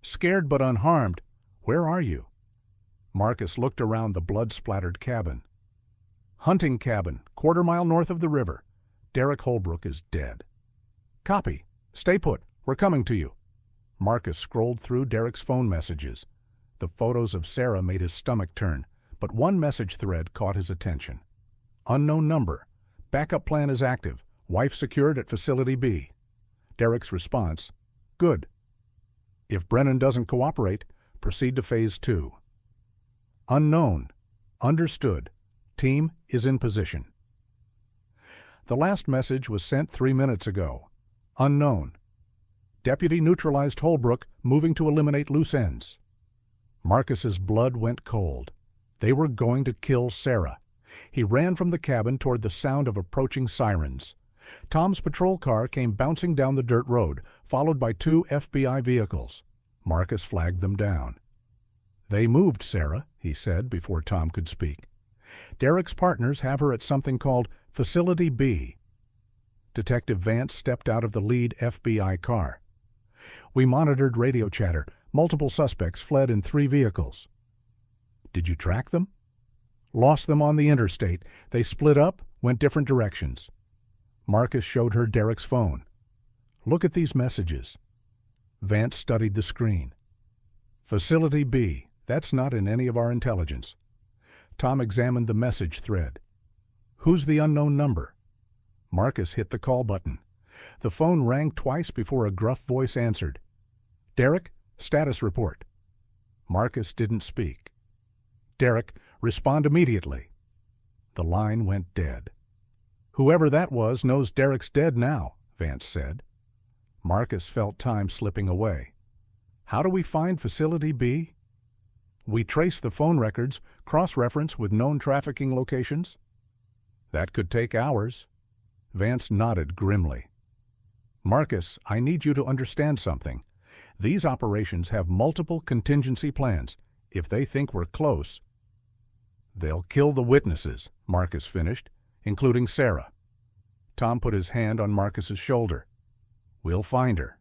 "Scared but unharmed. Where are you?" Marcus looked around the blood-splattered cabin. "Hunting cabin, quarter-mile north of the river. Derek Hullbrook is dead." "Copy. Stay put. We're coming to you." Marcus scrolled through Derek's phone messages. The photos of Sarah made his stomach turn, but one message thread caught his attention. "Unknown number. Backup plan is active. Wife secured at Facility B." Derek's response, "Good. If Brennan doesn't cooperate, proceed to Phase 2. Unknown. Understood. Team is in position." The last message was sent 3 minutes ago. Unknown. Deputy neutralized Hullbrook, moving to eliminate loose ends. Marcus's blood went cold. They were going to kill Sarah. He ran from the cabin toward the sound of approaching sirens. Tom's patrol car came bouncing down the dirt road, followed by 2 FBI vehicles. Marcus flagged them down. "They moved Sarah," he said before Tom could speak. "Derek's partners have her at something called Facility B." Detective Vance stepped out of the lead FBI car. "We monitored radio chatter. Multiple suspects fled in 3 vehicles." "Did you track them?" "Lost them on the interstate. They split up, went different directions." Marcus showed her Derek's phone. "Look at these messages." Vance studied the screen. "Facility B. That's not in any of our intelligence." Tom examined the message thread. "Who's the unknown number?" Marcus hit the call button. The phone rang twice before a gruff voice answered. "Derek, status report." Marcus didn't speak. "Derek, respond immediately." The line went dead. "Whoever that was knows Derek's dead now," Vance said. Marcus felt time slipping away. "How do we find Facility B?" "We trace the phone records, cross-reference with known trafficking locations." "That could take hours." Vance nodded grimly. "Marcus, I need you to understand something. These operations have multiple contingency plans. If they think we're close—" "They'll kill the witnesses," Marcus finished, "including Sarah." Tom put his hand on Marcus's shoulder. "We'll find her."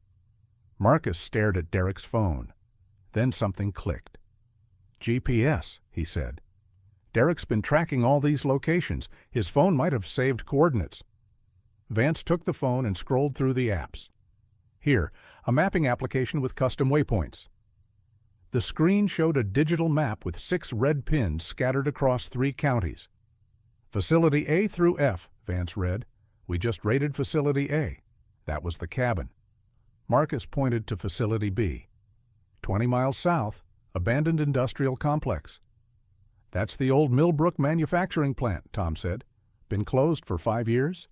Marcus stared at Derek's phone. Then something clicked. "GPS," he said. "Derek's been tracking all these locations. His phone might have saved coordinates." Vance took the phone and scrolled through the apps. "Here, a mapping application with custom waypoints." The screen showed a digital map with 6 red pins scattered across 3 counties. "Facility A through F," Vance read. "We just raided Facility A." That was the cabin. Marcus pointed to Facility B. 20 miles south, abandoned industrial complex. That's the old Millbrook manufacturing plant, Tom said. Been closed for 5 years?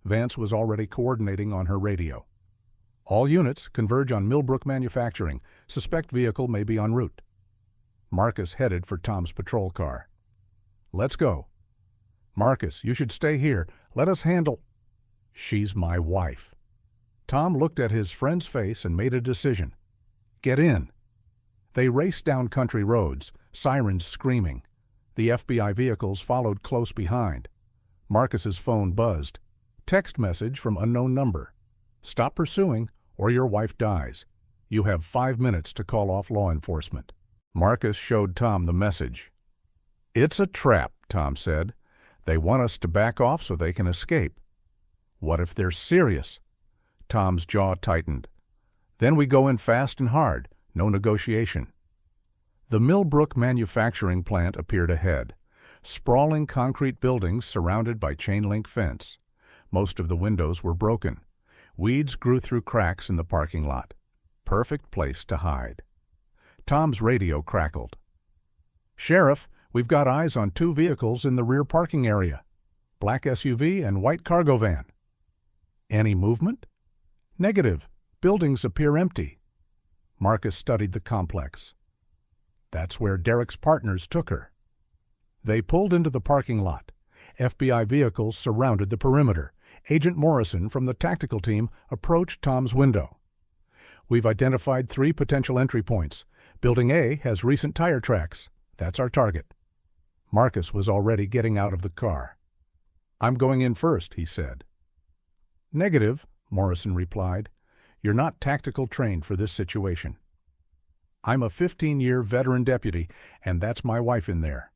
Vance was already coordinating on her radio. All units converge on Millbrook Manufacturing. Suspect vehicle may be en route. Marcus headed for Tom's patrol car. Let's go. Marcus, you should stay here. Let us handle. She's my wife. Tom looked at his friend's face and made a decision. Get in. They raced down country roads, sirens screaming. The FBI vehicles followed close behind. Marcus's phone buzzed. Text message from unknown number. Stop pursuing, or your wife dies. You have 5 minutes to call off law enforcement. Marcus showed Tom the message. It's a trap, Tom said. They want us to back off so they can escape. What if they're serious? Tom's jaw tightened. Then we go in fast and hard, no negotiation. The Millbrook manufacturing plant appeared ahead. Sprawling concrete buildings surrounded by chain-link fence. Most of the windows were broken. Weeds grew through cracks in the parking lot. Perfect place to hide. Tom's radio crackled. Sheriff, we've got eyes on 2 vehicles in the rear parking area. Black SUV and white cargo van. Any movement? Negative. Buildings appear empty. Marcus studied the complex. That's where Derek's partners took her. They pulled into the parking lot. FBI vehicles surrounded the perimeter. Agent Morrison from the tactical team approached Tom's window. We've identified 3 potential entry points. Building A has recent tire tracks. That's our target. Marcus was already getting out of the car. I'm going in first, he said. Negative, Morrison replied. You're not tactical trained for this situation. I'm a 15-year veteran deputy, and that's my wife in there.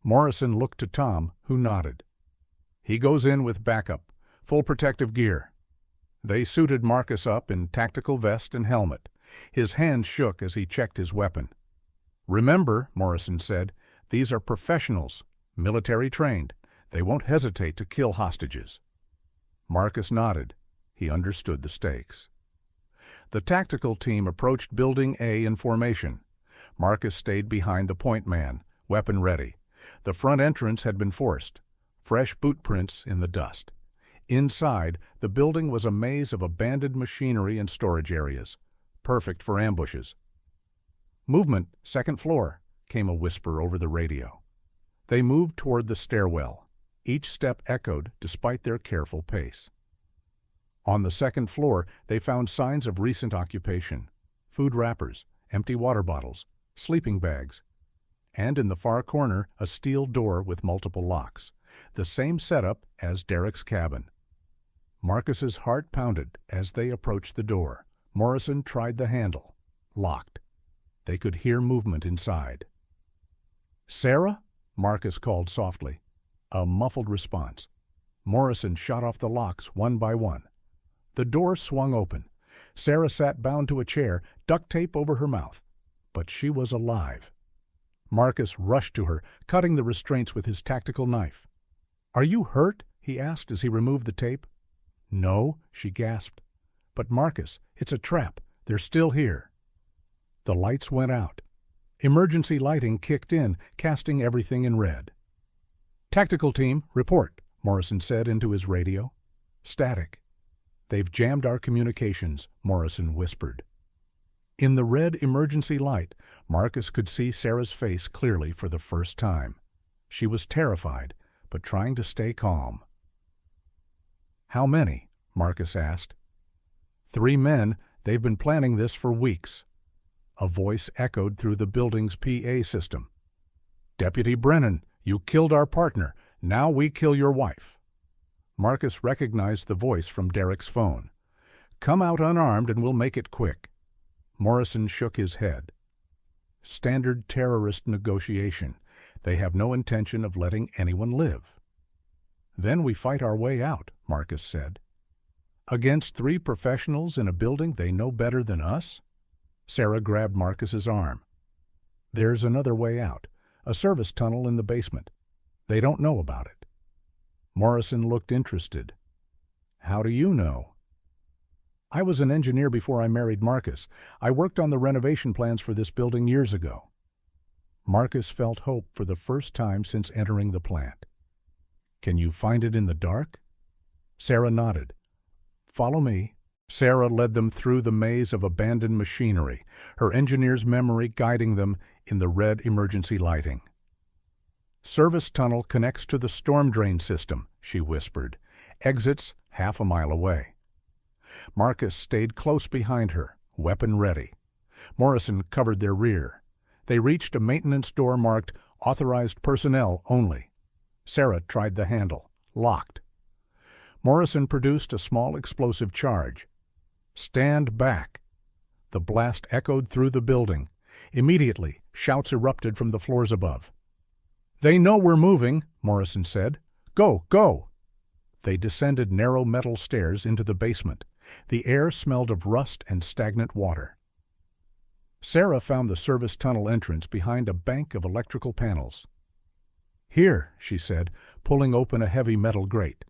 Morrison looked to Tom, who nodded. He goes in with backup, full protective gear. They suited Marcus up in tactical vest and helmet. His hands shook as he checked his weapon. Remember, Morrison said, these are professionals, military trained. They won't hesitate to kill hostages. Marcus nodded. He understood the stakes. The tactical team approached Building A in formation. Marcus stayed behind the point man, weapon ready. The front entrance had been forced. Fresh boot prints in the dust. Inside, the building was a maze of abandoned machinery and storage areas, perfect for ambushes. Movement, 2nd floor, came a whisper over the radio. They moved toward the stairwell. Each step echoed despite their careful pace. On the 2nd floor, they found signs of recent occupation. Food wrappers, empty water bottles, sleeping bags, and in the far corner, a steel door with multiple locks. The same setup as Derek's cabin. Marcus's heart pounded as they approached the door. Morrison tried the handle. Locked. They could hear movement inside. Sarah? Marcus called softly. A muffled response. Morrison shot off the locks one by one. The door swung open. Sarah sat bound to a chair, duct tape over her mouth. But she was alive. Marcus rushed to her, cutting the restraints with his tactical knife. Are you hurt? He asked as he removed the tape. No, she gasped. But Marcus, it's a trap. They're still here. The lights went out. Emergency lighting kicked in, casting everything in red. Tactical team, report, Morrison said into his radio. Static. They've jammed our communications, Morrison whispered. In the red emergency light, Marcus could see Sarah's face clearly for the first time. She was terrified, but trying to stay calm. How many? Marcus asked. 3 men. They've been planning this for weeks. A voice echoed through the building's PA system. Deputy Brennan, you killed our partner. Now we kill your wife. Marcus recognized the voice from Derek's phone. Come out unarmed and we'll make it quick. Morrison shook his head. Standard terrorist negotiation. They have no intention of letting anyone live. Then we fight our way out, Marcus said. Against 3 professionals in a building they know better than us? Sarah grabbed Marcus's arm. There's another way out, a service tunnel in the basement. They don't know about it. Morrison looked interested. How do you know? I was an engineer before I married Marcus. I worked on the renovation plans for this building years ago. Marcus felt hope for the first time since entering the plant. "Can you find it in the dark?" Sarah nodded. "Follow me." Sarah led them through the maze of abandoned machinery, her engineer's memory guiding them in the red emergency lighting. "Service tunnel connects to the storm drain system," she whispered. "Exits half a mile away." Marcus stayed close behind her, weapon ready. Morrison covered their rear. They reached a maintenance door marked "Authorized Personnel Only." Sarah tried the handle. Locked. Morrison produced a small explosive charge. "Stand back." The blast echoed through the building. Immediately, shouts erupted from the floors above. "They know we're moving," Morrison said. "Go, go!" They descended narrow metal stairs into the basement. The air smelled of rust and stagnant water. Sarah found the service tunnel entrance behind a bank of electrical panels. "Here," she said, pulling open a heavy metal grate.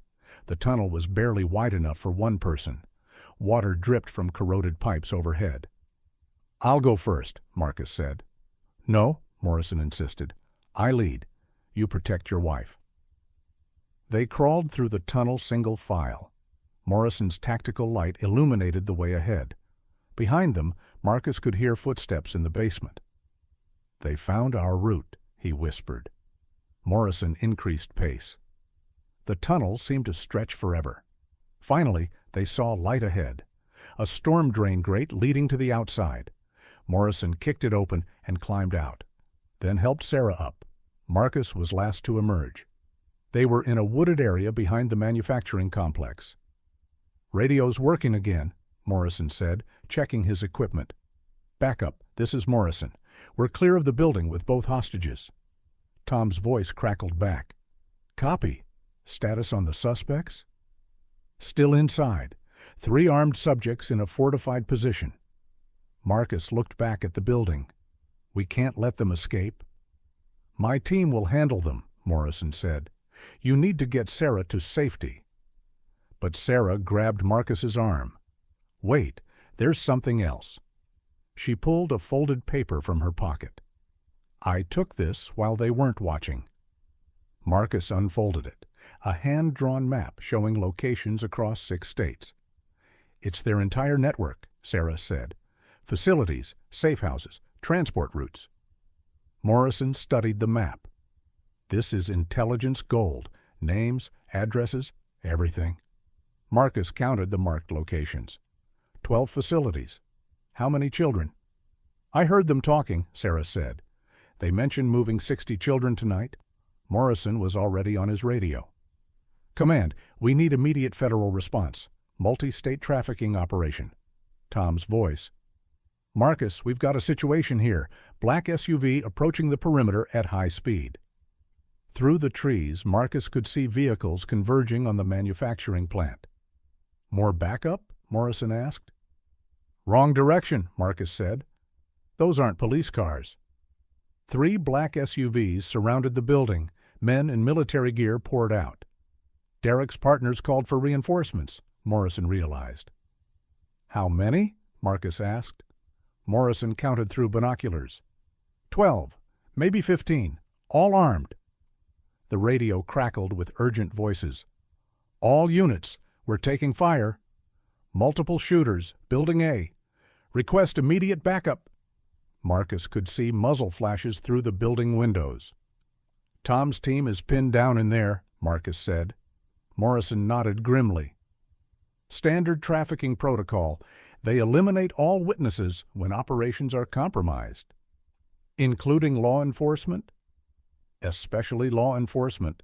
The tunnel was barely wide enough for one person. Water dripped from corroded pipes overhead. "I'll go first," Marcus said. "No," Morrison insisted. "I lead. You protect your wife." They crawled through the tunnel single file. Morrison's tactical light illuminated the way ahead. Behind them, Marcus could hear footsteps in the basement. "They found our route," he whispered. Morrison increased pace. The tunnel seemed to stretch forever. Finally, they saw light ahead. A storm drain grate leading to the outside. Morrison kicked it open and climbed out, then helped Sarah up. Marcus was last to emerge. They were in a wooded area behind the manufacturing complex. "Radio's working again," Morrison said, checking his equipment. "Backup, this is Morrison. We're clear of the building with both hostages." Tom's voice crackled back. "Copy. Status on the suspects?" "Still inside. 3 armed subjects in a fortified position." Marcus looked back at the building. "We can't let them escape." "My team will handle them," Morrison said. "You need to get Sarah to safety." But Sarah grabbed Marcus's arm. "Wait, there's something else." She pulled a folded paper from her pocket. "I took this while they weren't watching." Marcus unfolded it, a hand-drawn map showing locations across 6 states. "It's their entire network," Sarah said. "Facilities, safe houses, transport routes." Morrison studied the map. "This is intelligence gold. Names, addresses, everything." Marcus counted the marked locations. 12 facilities. "How many children?" "I heard them talking," Sarah said. "They mentioned moving 60 children tonight." Morrison was already on his radio. "Command, we need immediate federal response. Multi-state trafficking operation." Tom's voice. "Marcus, we've got a situation here. Black SUV approaching the perimeter at high speed." Through the trees, Marcus could see vehicles converging on the manufacturing plant. "More backup?" Morrison asked. "Wrong direction," Marcus said. "Those aren't police cars." 3 black SUVs surrounded the building. Men in military gear poured out. Derek's partners called for reinforcements, Morrison realized. "How many?" Marcus asked. Morrison counted through binoculars. 12, maybe 15, all armed. The radio crackled with urgent voices. "All units, we're taking fire. Multiple shooters, Building A. Request immediate backup." Marcus could see muzzle flashes through the building windows. "Tom's team is pinned down in there," Marcus said. Morrison nodded grimly. "Standard trafficking protocol. They eliminate all witnesses when operations are compromised." "Including law enforcement?" "Especially law enforcement."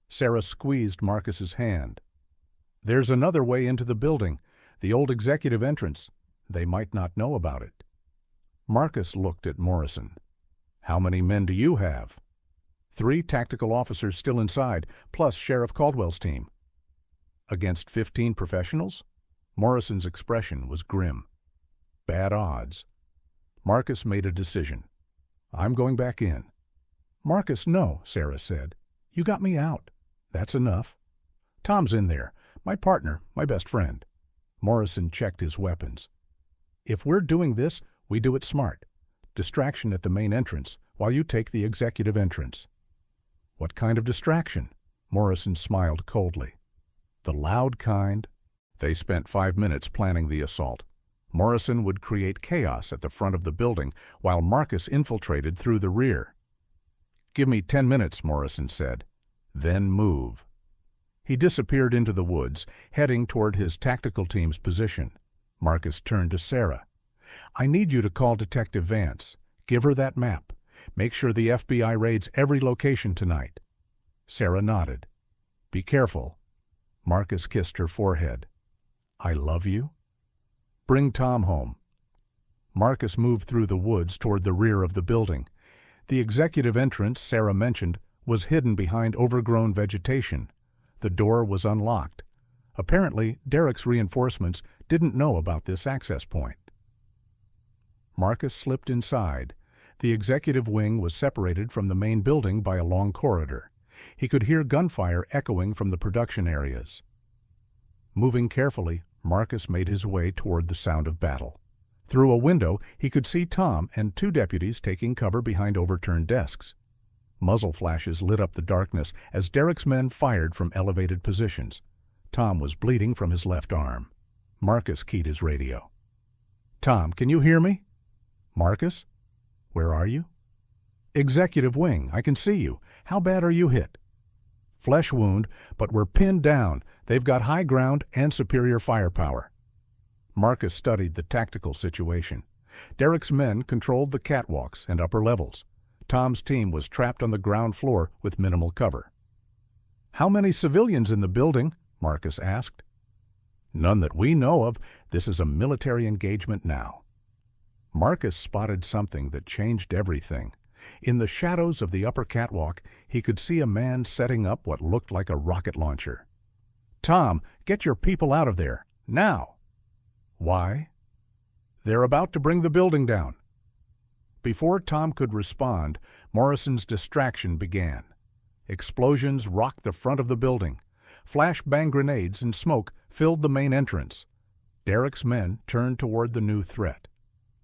Sarah squeezed Marcus's hand. "There's another way into the building, the old executive entrance. They might not know about it." Marcus looked at Morrison. "How many men do you have?" 3 tactical officers still inside, plus Sheriff Caldwell's team. "Against 15 professionals?" Morrison's expression was grim. "Bad odds." Marcus made a decision. "I'm going back in." "Marcus, no," Sarah said. "You got me out. That's enough. Tom's in there, my partner, my best friend." Morrison checked his weapons. "If we're doing this, we do it smart. Distraction at the main entrance, while you take the executive entrance." "What kind of distraction?" Morrison smiled coldly. "The loud kind." They spent 5 minutes planning the assault. Morrison would create chaos at the front of the building while Marcus infiltrated through the rear. "Give me 10 minutes," Morrison said. "Then move." He disappeared into the woods, heading toward his tactical team's position. Marcus turned to Sarah. "I need you to call Detective Vance. Give her that map. Make sure the FBI raids every location tonight." Sarah nodded. "Be careful." Marcus kissed her forehead. "I love you." "Bring Tom home." Marcus moved through the woods toward the rear of the building. The executive entrance Sarah mentioned was hidden behind overgrown vegetation. The door was unlocked. Apparently, Derek's reinforcements didn't know about this access point. Marcus slipped inside. The executive wing was separated from the main building by a long corridor. He could hear gunfire echoing from the production areas. Moving carefully, Marcus made his way toward the sound of battle. Through a window, he could see Tom and 2 deputies taking cover behind overturned desks. Muzzle flashes lit up the darkness as Derek's men fired from elevated positions. Tom was bleeding from his left arm. Marcus keyed his radio. "Tom, can you hear me?" "Marcus? Where are you?" "Executive wing, I can see you. How bad are you hit?" "Flesh wound, but we're pinned down. They've got high ground and superior firepower." Marcus studied the tactical situation. Derek's men controlled the catwalks and upper levels. Tom's team was trapped on the ground floor with minimal cover. "How many civilians in the building?" Marcus asked. "None that we know of. This is a military engagement now." Marcus spotted something that changed everything. In the shadows of the upper catwalk, he could see a man setting up what looked like a rocket launcher. "Tom, get your people out of there, now!" "Why?" "They're about to bring the building down." Before Tom could respond, Morrison's distraction began. Explosions rocked the front of the building. Flashbang grenades and smoke filled the main entrance. Derek's men turned toward the new threat.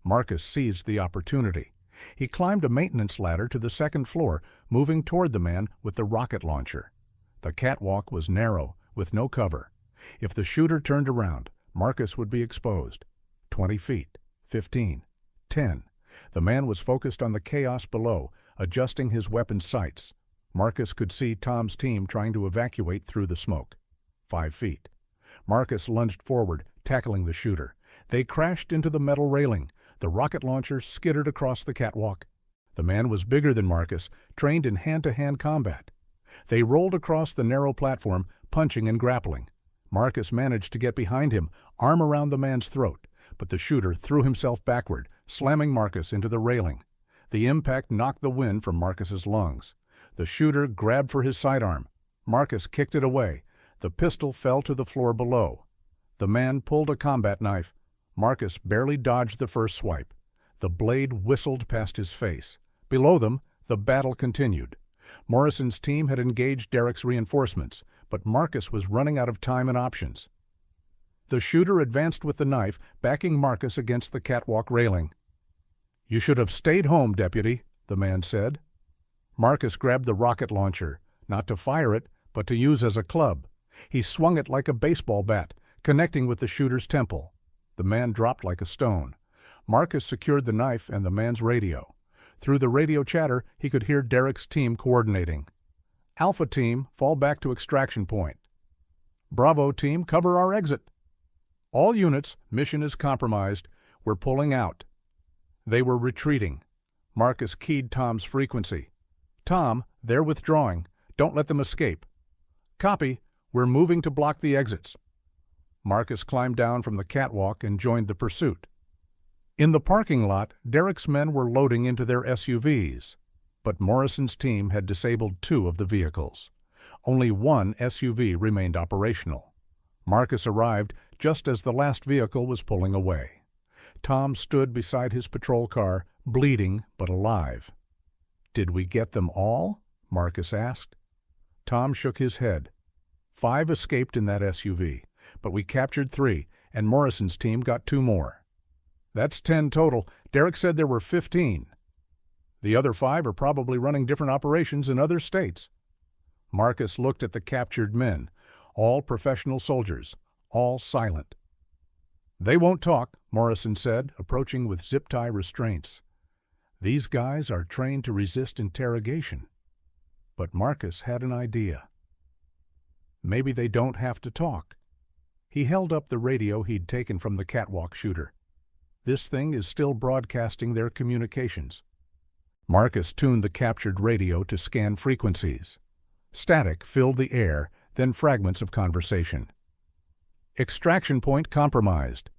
Marcus seized the opportunity. He climbed a maintenance ladder to the second floor, moving toward the man with the rocket launcher. The catwalk was narrow, with no cover. If the shooter turned around, Marcus would be exposed. 20 feet, 15, 10. The man was focused on the chaos below, adjusting his weapon sights. Marcus could see Tom's team trying to evacuate through the smoke. 5 feet. Marcus lunged forward, tackling the shooter. They crashed into the metal railing. The rocket launcher skittered across the catwalk. The man was bigger than Marcus, trained in hand-to-hand combat. They rolled across the narrow platform, punching and grappling. Marcus managed to get behind him, arm around the man's throat, but the shooter threw himself backward, slamming Marcus into the railing. The impact knocked the wind from Marcus's lungs. The shooter grabbed for his sidearm. Marcus kicked it away. The pistol fell to the floor below. The man pulled a combat knife. Marcus barely dodged the first swipe. The blade whistled past his face. Below them, the battle continued. Morrison's team had engaged Derek's reinforcements, but Marcus was running out of time and options. The shooter advanced with the knife, backing Marcus against the catwalk railing. "You should have stayed home, deputy," the man said. Marcus grabbed the rocket launcher, not to fire it, but to use as a club. He swung it like a baseball bat, connecting with the shooter's temple. The man dropped like a stone. Marcus secured the knife and the man's radio. Through the radio chatter, he could hear Derek's team coordinating. "Alpha team, fall back to extraction point." "Bravo team, cover our exit." "All units, mission is compromised. We're pulling out." They were retreating. Marcus keyed Tom's frequency. "Tom, they're withdrawing. Don't let them escape." "Copy. We're moving to block the exits." Marcus climbed down from the catwalk and joined the pursuit. In the parking lot, Derek's men were loading into their SUVs, but Morrison's team had disabled 2 of the vehicles. Only 1 SUV remained operational. Marcus arrived just as the last vehicle was pulling away. Tom stood beside his patrol car, bleeding but alive. "Did we get them all?" Marcus asked. Tom shook his head. 5 escaped in that SUV, but we captured 3, and Morrison's team got 2 more. "That's 10 total. Derek said there were 15. The other 5 are probably running different operations in other states. Marcus looked at the captured men, all professional soldiers, all silent. They won't talk, Morrison said, approaching with zip-tie restraints. These guys are trained to resist interrogation. But Marcus had an idea. Maybe they don't have to talk. He held up the radio he'd taken from the Catwalk shooter. This thing is still broadcasting their communications. Marcus tuned the captured radio to scan frequencies. Static filled the air, then fragments of conversation. Extraction point compromised.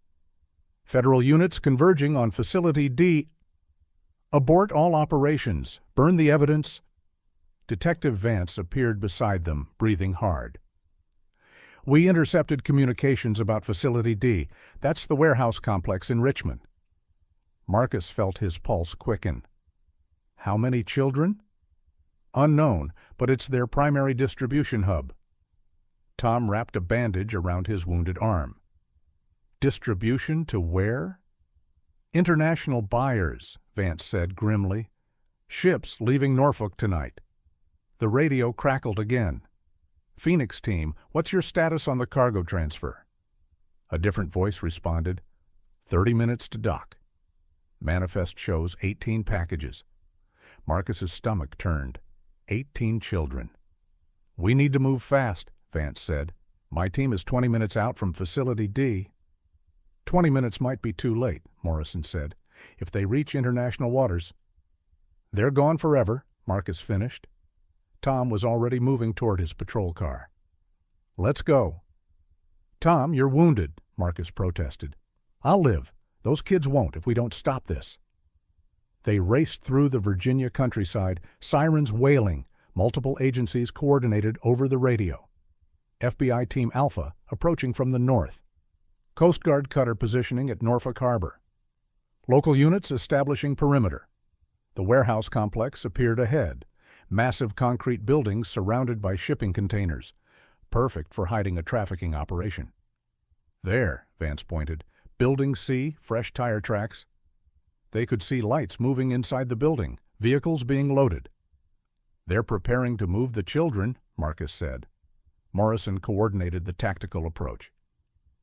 Federal units converging on Facility D. Abort all operations. Burn the evidence. Detective Vance appeared beside them, breathing hard. We intercepted communications about Facility D. That's the warehouse complex in Richmond. Marcus felt his pulse quicken. How many children? Unknown, but it's their primary distribution hub. Tom wrapped a bandage around his wounded arm. Distribution to where? International buyers, Vance said grimly. Ships leaving Norfolk tonight. The radio crackled again. Phoenix team, what's your status on the cargo transfer? A different voice responded. 30 minutes to dock. Manifest shows 18 packages. Marcus's stomach turned. 18 children. We need to move fast, Vance said. My team is 20 minutes out from Facility D. 20 minutes might be too late, Morrison said. If they reach international waters. They're gone forever, Marcus finished. Tom was already moving toward his patrol car. Let's go. Tom, you're wounded, Marcus protested. I'll live. Those kids won't if we don't stop this. They raced through the Virginia countryside, sirens wailing, multiple agencies coordinated over the radio. FBI Team Alpha approaching from the north. Coast Guard cutter positioning at Norfolk Harbor. Local units establishing perimeter. The warehouse complex appeared ahead. Massive concrete buildings surrounded by shipping containers. Perfect for hiding a trafficking operation. There, Vance pointed. Building C, fresh tire tracks. They could see lights moving inside the building, vehicles being loaded. They're preparing to move the children, Marcus said. Morrison coordinated the tactical approach.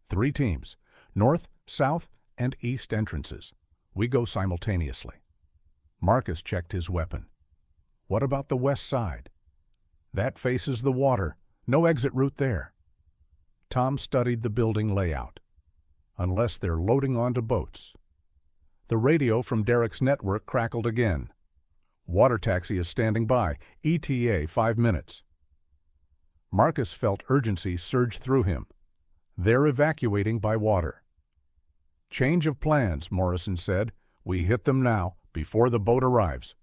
3 teams, north, south, and east entrances. We go simultaneously. Marcus checked his weapon. What about the west side? That faces the water. No exit route there. Tom studied the building layout. Unless they're loading onto boats. The radio from Derek's network crackled again. Water taxi is standing by. ETA 5 minutes. Marcus felt urgency surge through him. They're evacuating by water. Change of plans, Morrison said. We hit them now, before the boat arrives.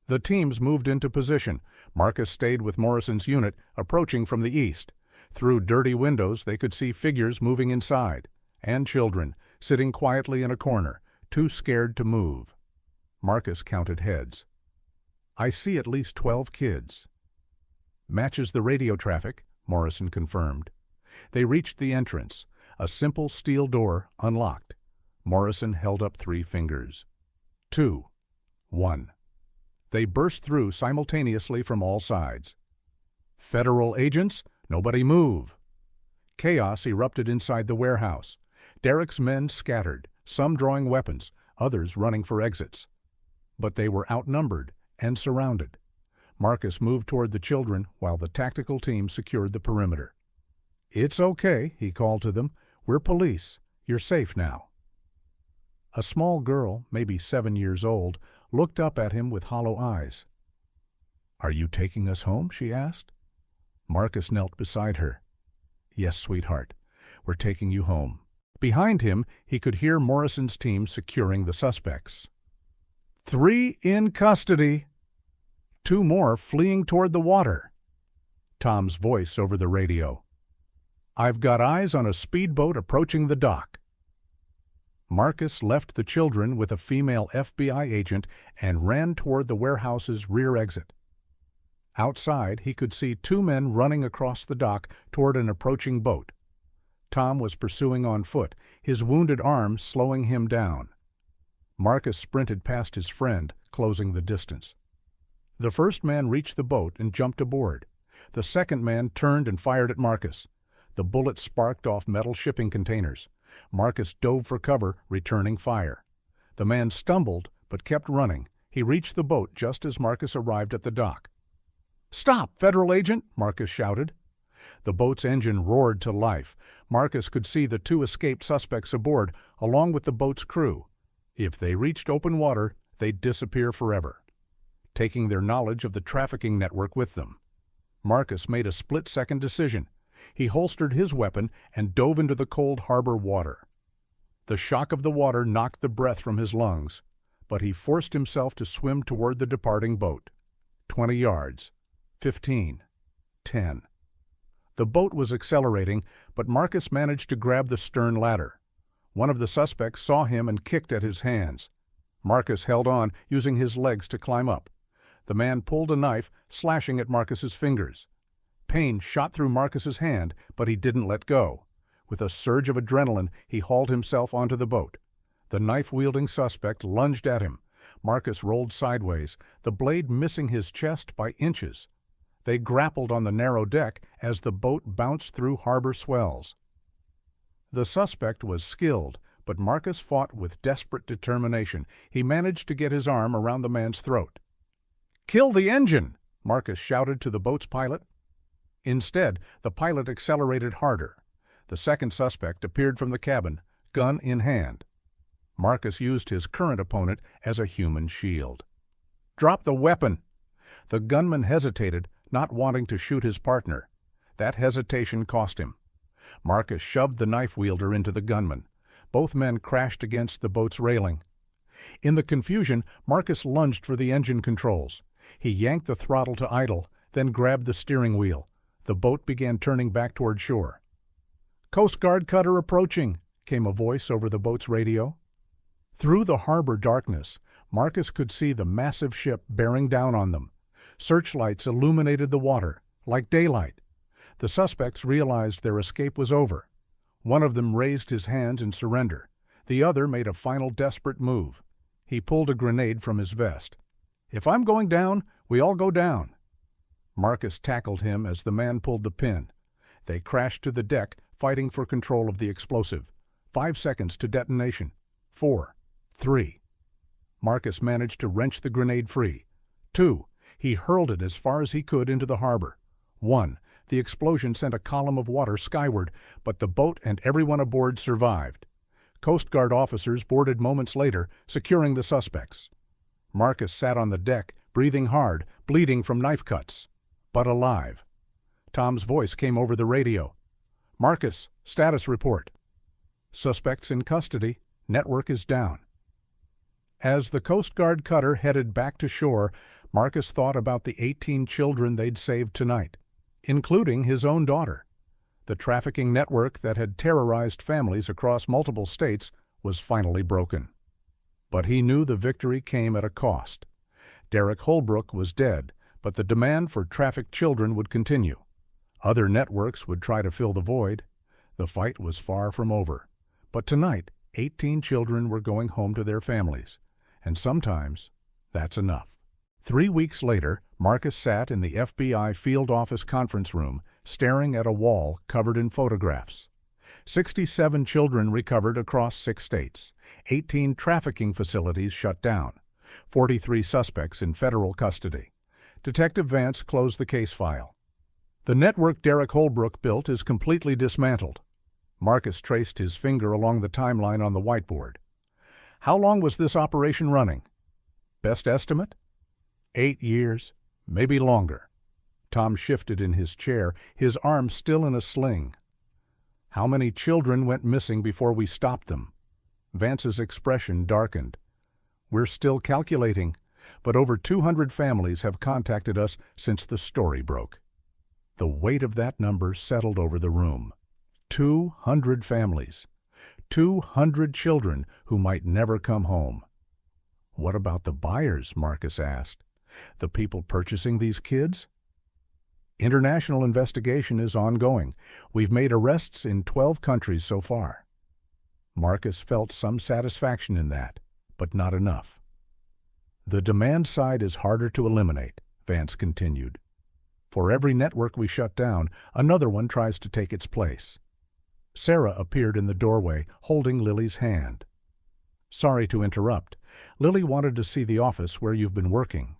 The teams moved into position. Marcus stayed with Morrison's unit, approaching from the east. Through dirty windows they could see figures moving inside, and children, sitting quietly in a corner, too scared to move. Marcus counted heads. I see at least 12 kids. Matches the radio traffic, Morrison confirmed. They reached the entrance, a simple steel door unlocked. Morrison held up 3 fingers. 2. 1. They burst through simultaneously from all sides. Federal agents, nobody move. Chaos erupted inside the warehouse. Derek's men scattered, some drawing weapons, others running for exits. But they were outnumbered and surrounded. Marcus moved toward the children while the tactical team secured the perimeter. It's okay, he called to them. We're police. You're safe now. A small girl, maybe 7 years old, looked up at him with hollow eyes. Are you taking us home? She asked. Marcus knelt beside her. Yes, sweetheart. We're taking you home. Behind him, he could hear Morrison's team securing the suspects. 3 in custody. 2 more fleeing toward the water. Tom's voice over the radio. I've got eyes on a speedboat approaching the dock. Marcus left the children with a female FBI agent and ran toward the warehouse's rear exit. Outside, he could see 2 men running across the dock toward an approaching boat. Tom was pursuing on foot, his wounded arm slowing him down. Marcus sprinted past his friend, closing the distance. The first man reached the boat and jumped aboard. The second man turned and fired at Marcus. The bullet sparked off metal shipping containers. Marcus dove for cover, returning fire. The man stumbled, but kept running. He reached the boat just as Marcus arrived at the dock. "Stop, federal agent!" Marcus shouted. The boat's engine roared to life. Marcus could see the two escaped suspects aboard, along with the boat's crew. If they reached open water, they'd disappear forever, taking their knowledge of the trafficking network with them. Marcus made a split-second decision. He holstered his weapon and dove into the cold harbor water. The shock of the water knocked the breath from his lungs, but he forced himself to swim toward the departing boat. 20 yards. 15. 10. The boat was accelerating, but Marcus managed to grab the stern ladder. One of the suspects saw him and kicked at his hands. Marcus held on, using his legs to climb up. The man pulled a knife, slashing at Marcus's fingers. Pain shot through Marcus's hand, but he didn't let go. With a surge of adrenaline, he hauled himself onto the boat. The knife-wielding suspect lunged at him. Marcus rolled sideways, the blade missing his chest by inches. They grappled on the narrow deck as the boat bounced through harbor swells. The suspect was skilled, but Marcus fought with desperate determination. He managed to get his arm around the man's throat. "Kill the engine!" Marcus shouted to the boat's pilot. Instead, the pilot accelerated harder. The second suspect appeared from the cabin, gun in hand. Marcus used his current opponent as a human shield. "Drop the weapon!" The gunman hesitated, not wanting to shoot his partner. That hesitation cost him. Marcus shoved the knife wielder into the gunman. Both men crashed against the boat's railing. In the confusion, Marcus lunged for the engine controls. He yanked the throttle to idle, then grabbed the steering wheel. The boat began turning back toward shore. "Coast Guard cutter approaching," came a voice over the boat's radio. Through the harbor darkness, Marcus could see the massive ship bearing down on them. Searchlights illuminated the water, like daylight. The suspects realized their escape was over. One of them raised his hands in surrender. The other made a final desperate move. He pulled a grenade from his vest. "If I'm going down, we all go down." Marcus tackled him as the man pulled the pin. They crashed to the deck, fighting for control of the explosive. 5 seconds to detonation. 4. 3. Marcus managed to wrench the grenade free. 2. He hurled it as far as he could into the harbor. 1. The explosion sent a column of water skyward, but the boat and everyone aboard survived. Coast Guard officers boarded moments later, securing the suspects. Marcus sat on the deck, breathing hard, bleeding from knife cuts, but alive. Tom's voice came over the radio. "Marcus, status report. Suspects in custody. Network is down." As the Coast Guard cutter headed back to shore, Marcus thought about the 18 children they'd saved tonight, including his own daughter. The trafficking network that had terrorized families across multiple states was finally broken. But he knew the victory came at a cost. Derek Hullbrook was dead, but the demand for trafficked children would continue. Other networks would try to fill the void. The fight was far from over. But tonight, 18 children were going home to their families. And sometimes, that's enough. 3 weeks later, Marcus sat in the FBI field office conference room, staring at a wall covered in photographs. 67 children recovered across 6 states. 18 trafficking facilities shut down. 43 suspects in federal custody. Detective Vance closed the case file. The network Derek Hullbrook built is completely dismantled. Marcus traced his finger along the timeline on the whiteboard. How long was this operation running? Best estimate? 8 years, maybe longer. Tom shifted in his chair, his arm still in a sling. How many children went missing before we stopped them? Vance's expression darkened. We're still calculating, but over 200 families have contacted us since the story broke. The weight of that number settled over the room. 200 families. 200 children who might never come home. What about the buyers? Marcus asked. The people purchasing these kids? International investigation is ongoing. We've made arrests in 12 countries so far. Marcus felt some satisfaction in that, but not enough. The demand side is harder to eliminate, Vance continued. For every network we shut down, another one tries to take its place. Sarah appeared in the doorway, holding Lily's hand. Sorry to interrupt. Lily wanted to see the office where you've been working.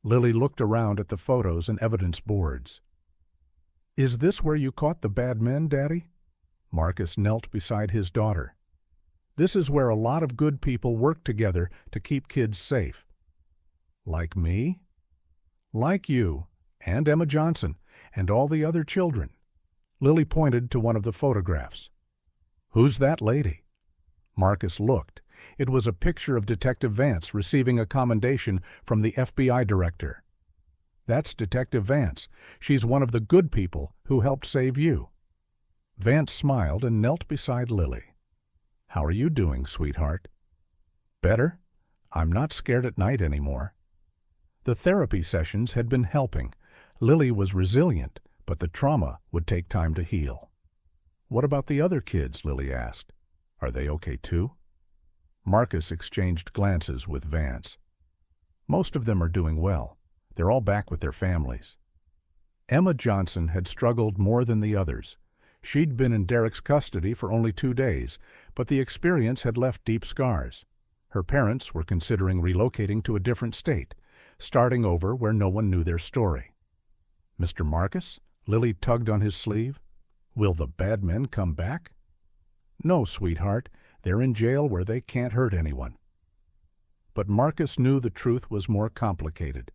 Lily looked around at the photos and evidence boards. Is this where you caught the bad men, Daddy? Marcus knelt beside his daughter. This is where a lot of good people work together to keep kids safe. Like me? Like you, and Emma Johnson, and all the other children. Lily pointed to one of the photographs. Who's that lady? Marcus looked. It was a picture of Detective Vance receiving a commendation from the FBI director. That's Detective Vance. She's one of the good people who helped save you. Vance smiled and knelt beside Lily. How are you doing, sweetheart? Better. I'm not scared at night anymore. The therapy sessions had been helping. Lily was resilient, but the trauma would take time to heal. What about the other kids? Lily asked. Are they okay too? Marcus exchanged glances with Vance. Most of them are doing well. They're all back with their families. Emma Johnson had struggled more than the others. She'd been in Derek's custody for only 2 days, but the experience had left deep scars. Her parents were considering relocating to a different state, starting over where no one knew their story. Mr. Marcus? Lily tugged on his sleeve. Will the bad men come back? No, sweetheart. They're in jail where they can't hurt anyone. But Marcus knew the truth was more complicated.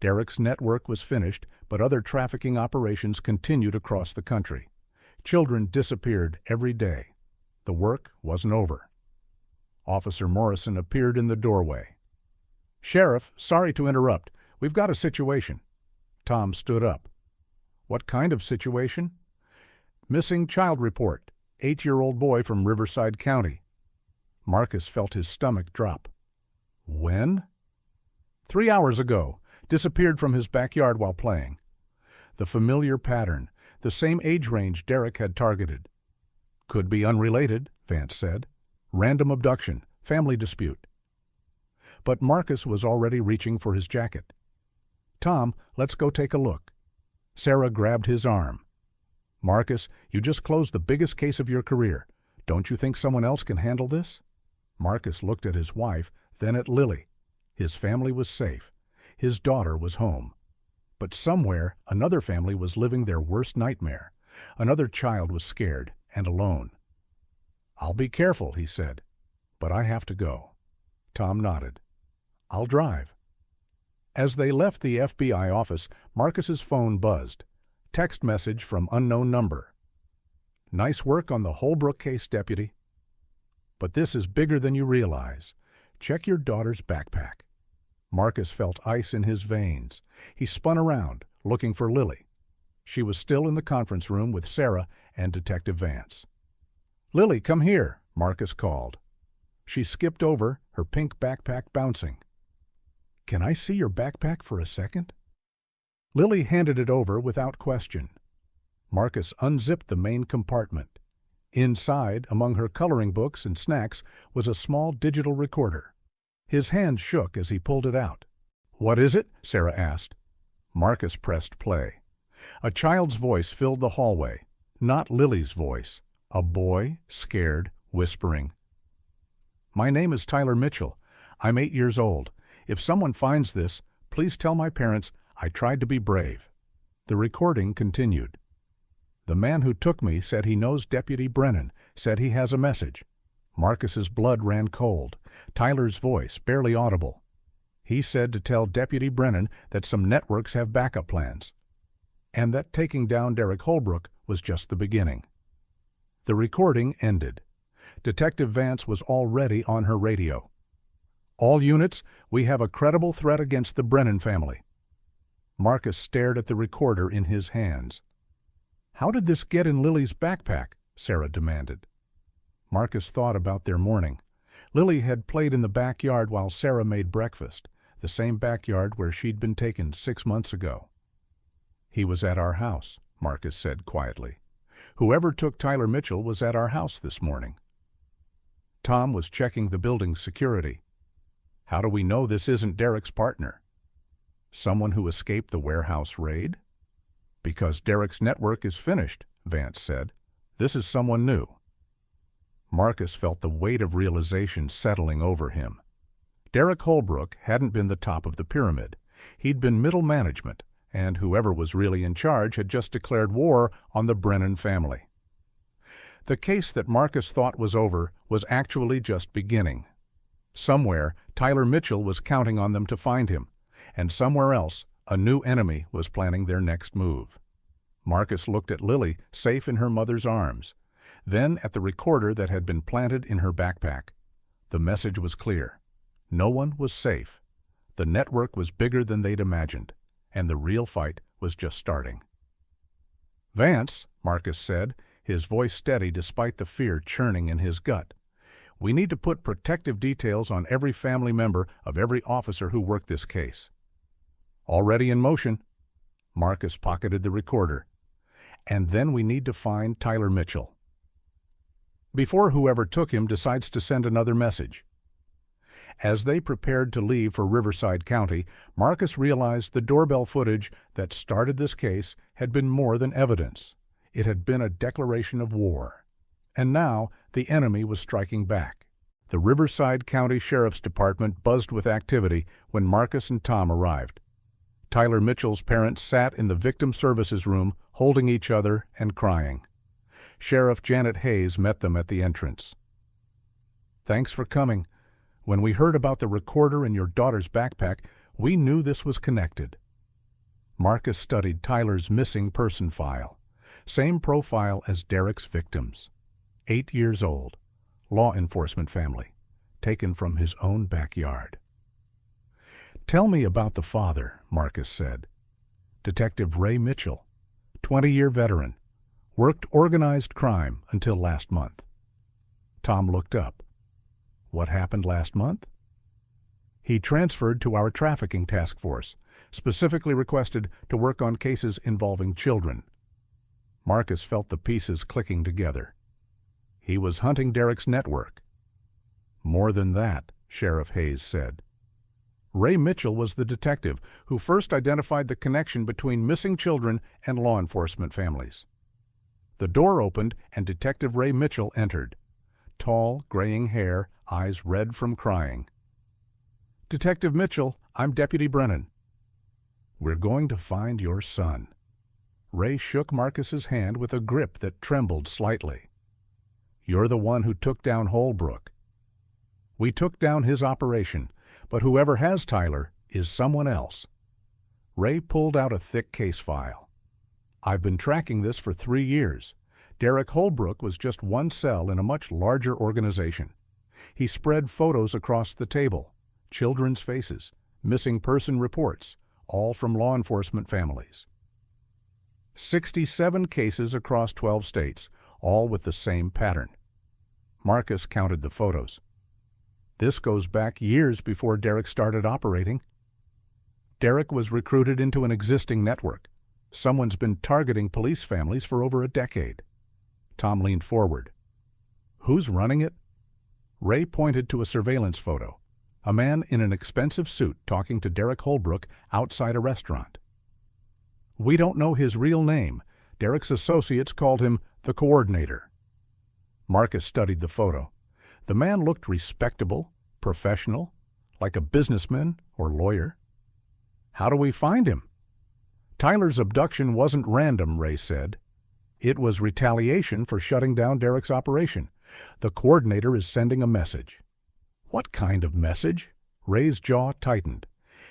Derek's network was finished, but other trafficking operations continued across the country. Children disappeared every day. The work wasn't over. Officer Morrison appeared in the doorway. Sheriff, sorry to interrupt. We've got a situation. Tom stood up. What kind of situation? Missing child report. 8-year-old boy from Riverside County. Marcus felt his stomach drop. When? 3 hours ago. Disappeared from his backyard while playing. The familiar pattern, the same age range Derek had targeted. Could be unrelated, Vance said. Random abduction, family dispute. But Marcus was already reaching for his jacket. Tom, let's go take a look. Sarah grabbed his arm. Marcus, you just closed the biggest case of your career. Don't you think someone else can handle this? Marcus looked at his wife, then at Lily. His family was safe. His daughter was home. But somewhere, another family was living their worst nightmare. Another child was scared and alone. I'll be careful, he said. But I have to go. Tom nodded. I'll drive. As they left the FBI office, Marcus's phone buzzed. Text message from unknown number. Nice work on the Hullbrook case, Deputy. But this is bigger than you realize. Check your daughter's backpack. Marcus felt ice in his veins. He spun around, looking for Lily. She was still in the conference room with Sarah and Detective Vance. Lily, come here, Marcus called. She skipped over, her pink backpack bouncing. Can I see your backpack for a second? Lily handed it over without question. Marcus unzipped the main compartment. Inside, among her coloring books and snacks, was a small digital recorder. His hand shook as he pulled it out. What is it? Sarah asked. Marcus pressed play. A child's voice filled the hallway, not Lily's voice. A boy, scared, whispering. My name is Tyler Mitchell. I'm 8 years old. If someone finds this, please tell my parents I tried to be brave. The recording continued. The man who took me said he knows Deputy Brennan, said he has a message. Marcus's blood ran cold. Tyler's voice, barely audible. He said to tell Deputy Brennan that some networks have backup plans, and that taking down Derek Hullbrook was just the beginning. The recording ended. Detective Vance was already on her radio. All units, we have a credible threat against the Brennan family. Marcus stared at the recorder in his hands. How did this get in Lily's backpack? Sarah demanded. Marcus thought about their morning. Lily had played in the backyard while Sarah made breakfast, the same backyard where she'd been taken 6 months ago. He was at our house, Marcus said quietly. Whoever took Tyler Mitchell was at our house this morning. Tom was checking the building's security. How do we know this isn't Derek's partner? Someone who escaped the warehouse raid? Because Derek's network is finished, Vance said. This is someone new. Marcus felt the weight of realization settling over him. Derek Hullbrook hadn't been the top of the pyramid. He'd been middle management, and whoever was really in charge had just declared war on the Brennan family. The case that Marcus thought was over was actually just beginning. Somewhere, Tyler Mitchell was counting on them to find him, and somewhere else, a new enemy was planning their next move. Marcus looked at Lily, safe in her mother's arms, then at the recorder that had been planted in her backpack. The message was clear. No one was safe. The network was bigger than they'd imagined, and the real fight was just starting. "Vance," Marcus said, his voice steady despite the fear churning in his gut. "We need to put protective details on every family member of every officer who worked this case." "Already in motion." Marcus pocketed the recorder. "And then we need to find Tyler Mitchell." Before whoever took him decides to send another message. As they prepared to leave for Riverside County, Marcus realized the doorbell footage that started this case had been more than evidence. It had been a declaration of war. And now the enemy was striking back. The Riverside County Sheriff's Department buzzed with activity when Marcus and Tom arrived. Tyler Mitchell's parents sat in the victim services room, holding each other and crying. Sheriff Janet Hayes met them at the entrance. "Thanks for coming. When we heard about the recorder in your daughter's backpack, we knew this was connected." Marcus studied Tyler's missing person file. Same profile as Derek's victims. 8 years old. Law enforcement family. Taken from his own backyard. "Tell me about the father," Marcus said. "Detective Ray Mitchell. 20-year veteran. Worked organized crime until last month." Tom looked up. "What happened last month?" "He transferred to our trafficking task force, specifically requested to work on cases involving children." Marcus felt the pieces clicking together. He was hunting Derek's network. "More than that," Sheriff Hayes said. "Ray Mitchell was the detective who first identified the connection between missing children and law enforcement families." The door opened and Detective Ray Mitchell entered. Tall, graying hair, eyes red from crying. "Detective Mitchell, I'm Deputy Brennan." "We're going to find your son." Ray shook Marcus's hand with a grip that trembled slightly. "You're the one who took down Hullbrook." "We took down his operation, but whoever has Tyler is someone else." Ray pulled out a thick case file. "I've been tracking this for 3 years. Derek Hullbrook was just one cell in a much larger organization. He spread photos across the table, children's faces, missing person reports, all from law enforcement families. 67 cases across 12 states, all with the same pattern." Marcus counted the photos. "This goes back years before Derek started operating." "Derek was recruited into an existing network. Someone's been targeting police families for over a decade." Tom leaned forward. "Who's running it?" Ray pointed to a surveillance photo. A man in an expensive suit talking to Derek Hullbrook outside a restaurant. "We don't know his real name. Derek's associates called him the Coordinator." Marcus studied the photo. The man looked respectable, professional, like a businessman or lawyer. "How do we find him?" "Tyler's abduction wasn't random," Ray said. "It was retaliation for shutting down Derek's operation. The Coordinator is sending a message." "What kind of message?" Ray's jaw tightened.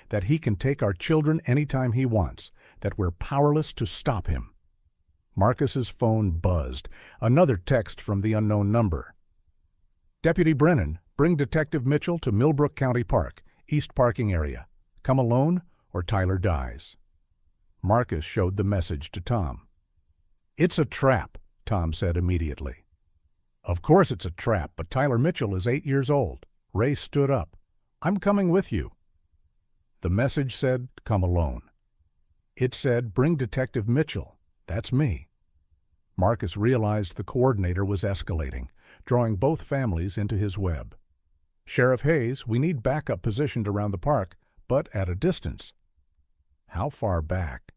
"That he can take our children anytime he wants, that we're powerless to stop him." Marcus's phone buzzed. Another text from the unknown number. "Deputy Brennan, bring Detective Mitchell to Millbrook County Park, East Parking Area. Come alone or Tyler dies." Marcus showed the message to Tom. "It's a trap," Tom said immediately. "Of course it's a trap, but Tyler Mitchell is 8 years old." Ray stood up. "I'm coming with you." The message said, "Come alone." It said, "Bring Detective Mitchell." That's me. Marcus realized the Coordinator was escalating, drawing both families into his web. Sheriff Hayes, we need backup positioned around the park, but at a distance. How far back?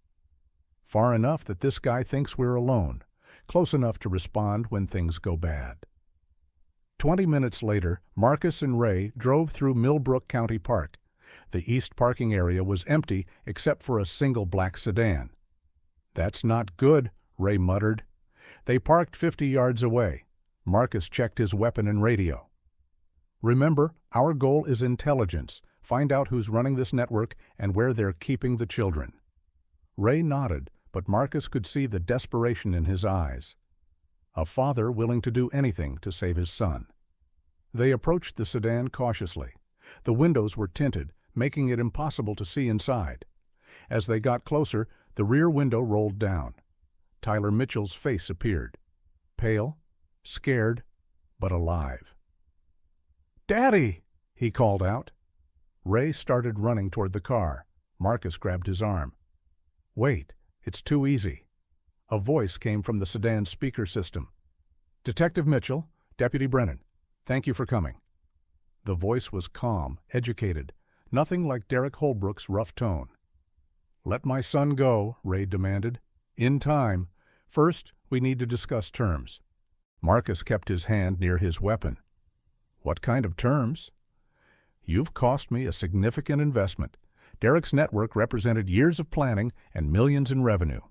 Far enough that this guy thinks we're alone, close enough to respond when things go bad. 20 minutes later, Marcus and Ray drove through Millbrook County Park. The east parking area was empty except for a single black sedan. "That's not good," Ray muttered. They parked 50 yards away. Marcus checked his weapon and radio. "Remember, our goal is intelligence. Find out who's running this network and where they're keeping the children." Ray nodded, but Marcus could see the desperation in his eyes. A father willing to do anything to save his son. They approached the sedan cautiously. The windows were tinted, making it impossible to see inside. As they got closer, the rear window rolled down. Tyler Mitchell's face appeared. Pale, scared, but alive. "Daddy!" he called out. Ray started running toward the car. Marcus grabbed his arm. "Wait, it's too easy." A voice came from the sedan's speaker system. "Detective Mitchell, Deputy Brennan, thank you for coming." The voice was calm, educated, nothing like Derek Hullbrook's rough tone. "Let my son go," Ray demanded. "In time. First, we need to discuss terms." Marcus kept his hand near his weapon. "What kind of terms?" "You've cost me a significant investment. Derek's network represented years of planning and millions in revenue."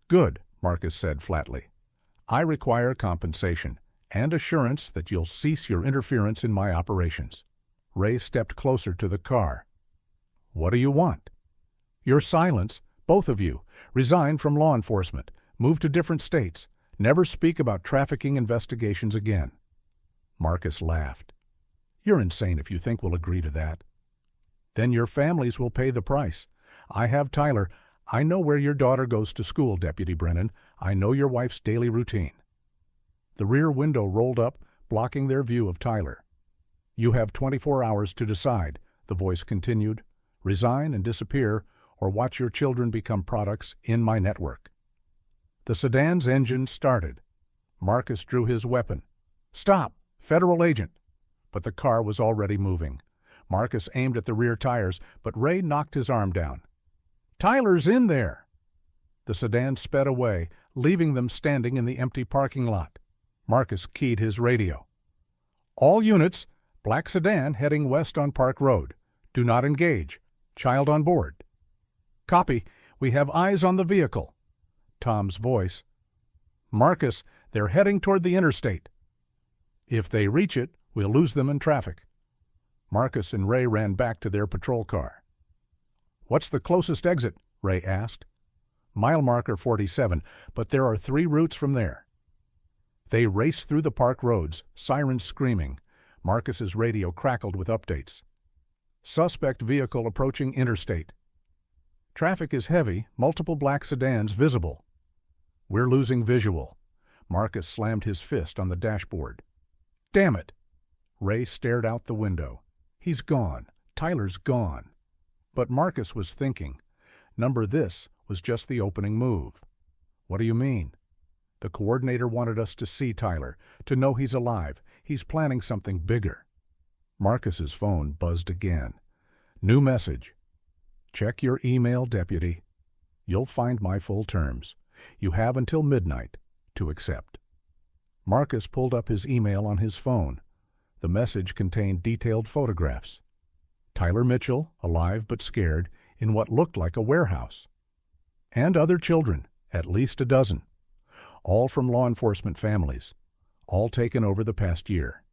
"Good," Marcus said flatly. "I require compensation and assurance that you'll cease your interference in my operations." Ray stepped closer to the car. "What do you want?" "Your silence, both of you. Resign from law enforcement. Move to different states. Never speak about trafficking investigations again." Marcus laughed. "You're insane if you think we'll agree to that." "Then your families will pay the price. I have Tyler. I know where your daughter goes to school, Deputy Brennan. I know your wife's daily routine." The rear window rolled up, blocking their view of Tyler. "You have 24 hours to decide," the voice continued. "Resign and disappear, or watch your children become products in my network." The sedan's engine started. Marcus drew his weapon. "Stop! Federal agent!" But the car was already moving. Marcus aimed at the rear tires, but Ray knocked his arm down. "Tyler's in there!" The sedan sped away, leaving them standing in the empty parking lot. Marcus keyed his radio. "All units, black sedan heading west on Park Road. Do not engage. Child on board." "Copy. We have eyes on the vehicle." Tom's voice. "Marcus, they're heading toward the interstate." "If they reach it, we'll lose them in traffic." Marcus and Ray ran back to their patrol car. "What's the closest exit?" Ray asked. "Mile marker 47, but there are 3 routes from there." They raced through the park roads, sirens screaming. Marcus's radio crackled with updates. "Suspect vehicle approaching interstate. Traffic is heavy, multiple black sedans visible." "We're losing visual." Marcus slammed his fist on the dashboard. "Damn it!" Ray stared out the window. "He's gone. Tyler's gone." But Marcus was thinking. Number this was just the opening move. "What do you mean?" "The coordinator wanted us to see Tyler, to know he's alive. He's planning something bigger." Marcus's phone buzzed again. New message. "Check your email, Deputy. You'll find my full terms. You have until midnight to accept." Marcus pulled up his email on his phone. The message contained detailed photographs. Tyler Mitchell, alive but scared, in what looked like a warehouse. And other children, at least a dozen. All from law enforcement families. All taken over the past year.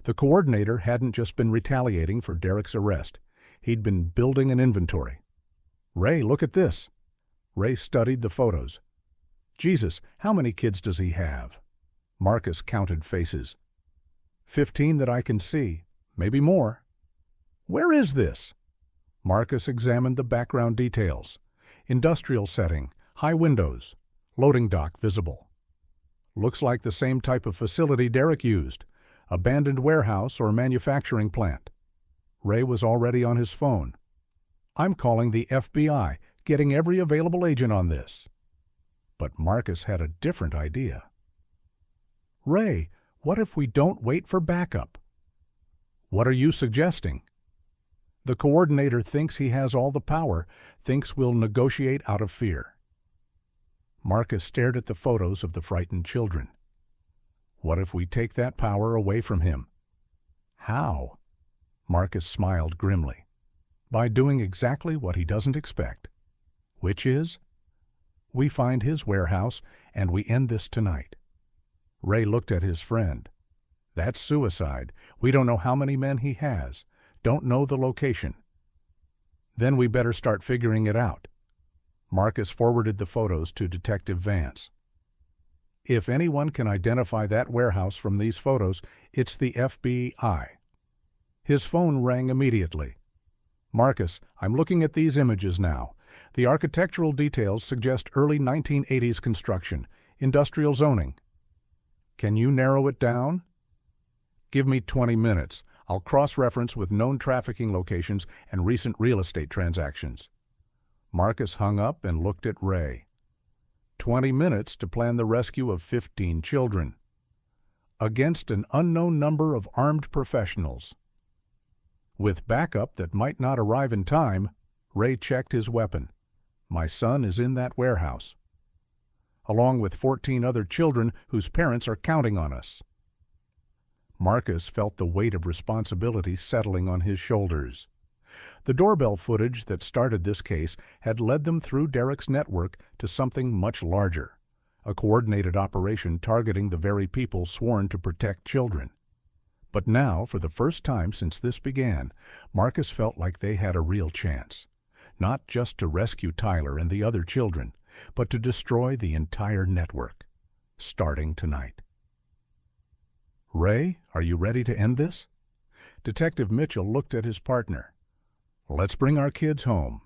The coordinator hadn't just been retaliating for Derek's arrest. He'd been building an inventory. "Ray, look at this." Ray studied the photos. "Jesus, how many kids does he have?" Marcus counted faces. 15 that I can see, maybe more." "Where is this?" Marcus examined the background details. Industrial setting, high windows, loading dock visible. "Looks like the same type of facility Derek used, abandoned warehouse or manufacturing plant." Ray was already on his phone. "I'm calling the FBI, getting every available agent on this." But Marcus had a different idea. "Ray, what if we don't wait for backup?" What are you suggesting? The coordinator thinks he has all the power, thinks we'll negotiate out of fear. Marcus stared at the photos of the frightened children. What if we take that power away from him? How? Marcus smiled grimly. By doing exactly what he doesn't expect. Which is? We find his warehouse and we end this tonight. Ray looked at his friend. That's suicide. We don't know how many men he has. Don't know the location. Then we better start figuring it out. Marcus forwarded the photos to Detective Vance. If anyone can identify that warehouse from these photos, it's the FBI. His phone rang immediately. Marcus, I'm looking at these images now. The architectural details suggest early 1980s construction, industrial zoning. Can you narrow it down? Give me 20 minutes. I'll cross-reference with known trafficking locations and recent real estate transactions. Marcus hung up and looked at Ray. 20 minutes to plan the rescue of 15 children. Against an unknown number of armed professionals. With backup that might not arrive in time, Ray checked his weapon. My son is in that warehouse. Along with 14 other children whose parents are counting on us. Marcus felt the weight of responsibility settling on his shoulders. The doorbell footage that started this case had led them through Derek's network to something much larger, a coordinated operation targeting the very people sworn to protect children. But now, for the first time since this began, Marcus felt like they had a real chance, not just to rescue Tyler and the other children, but to destroy the entire network, starting tonight. Ray, are you ready to end this? Detective Mitchell looked at his partner. Let's bring our kids home.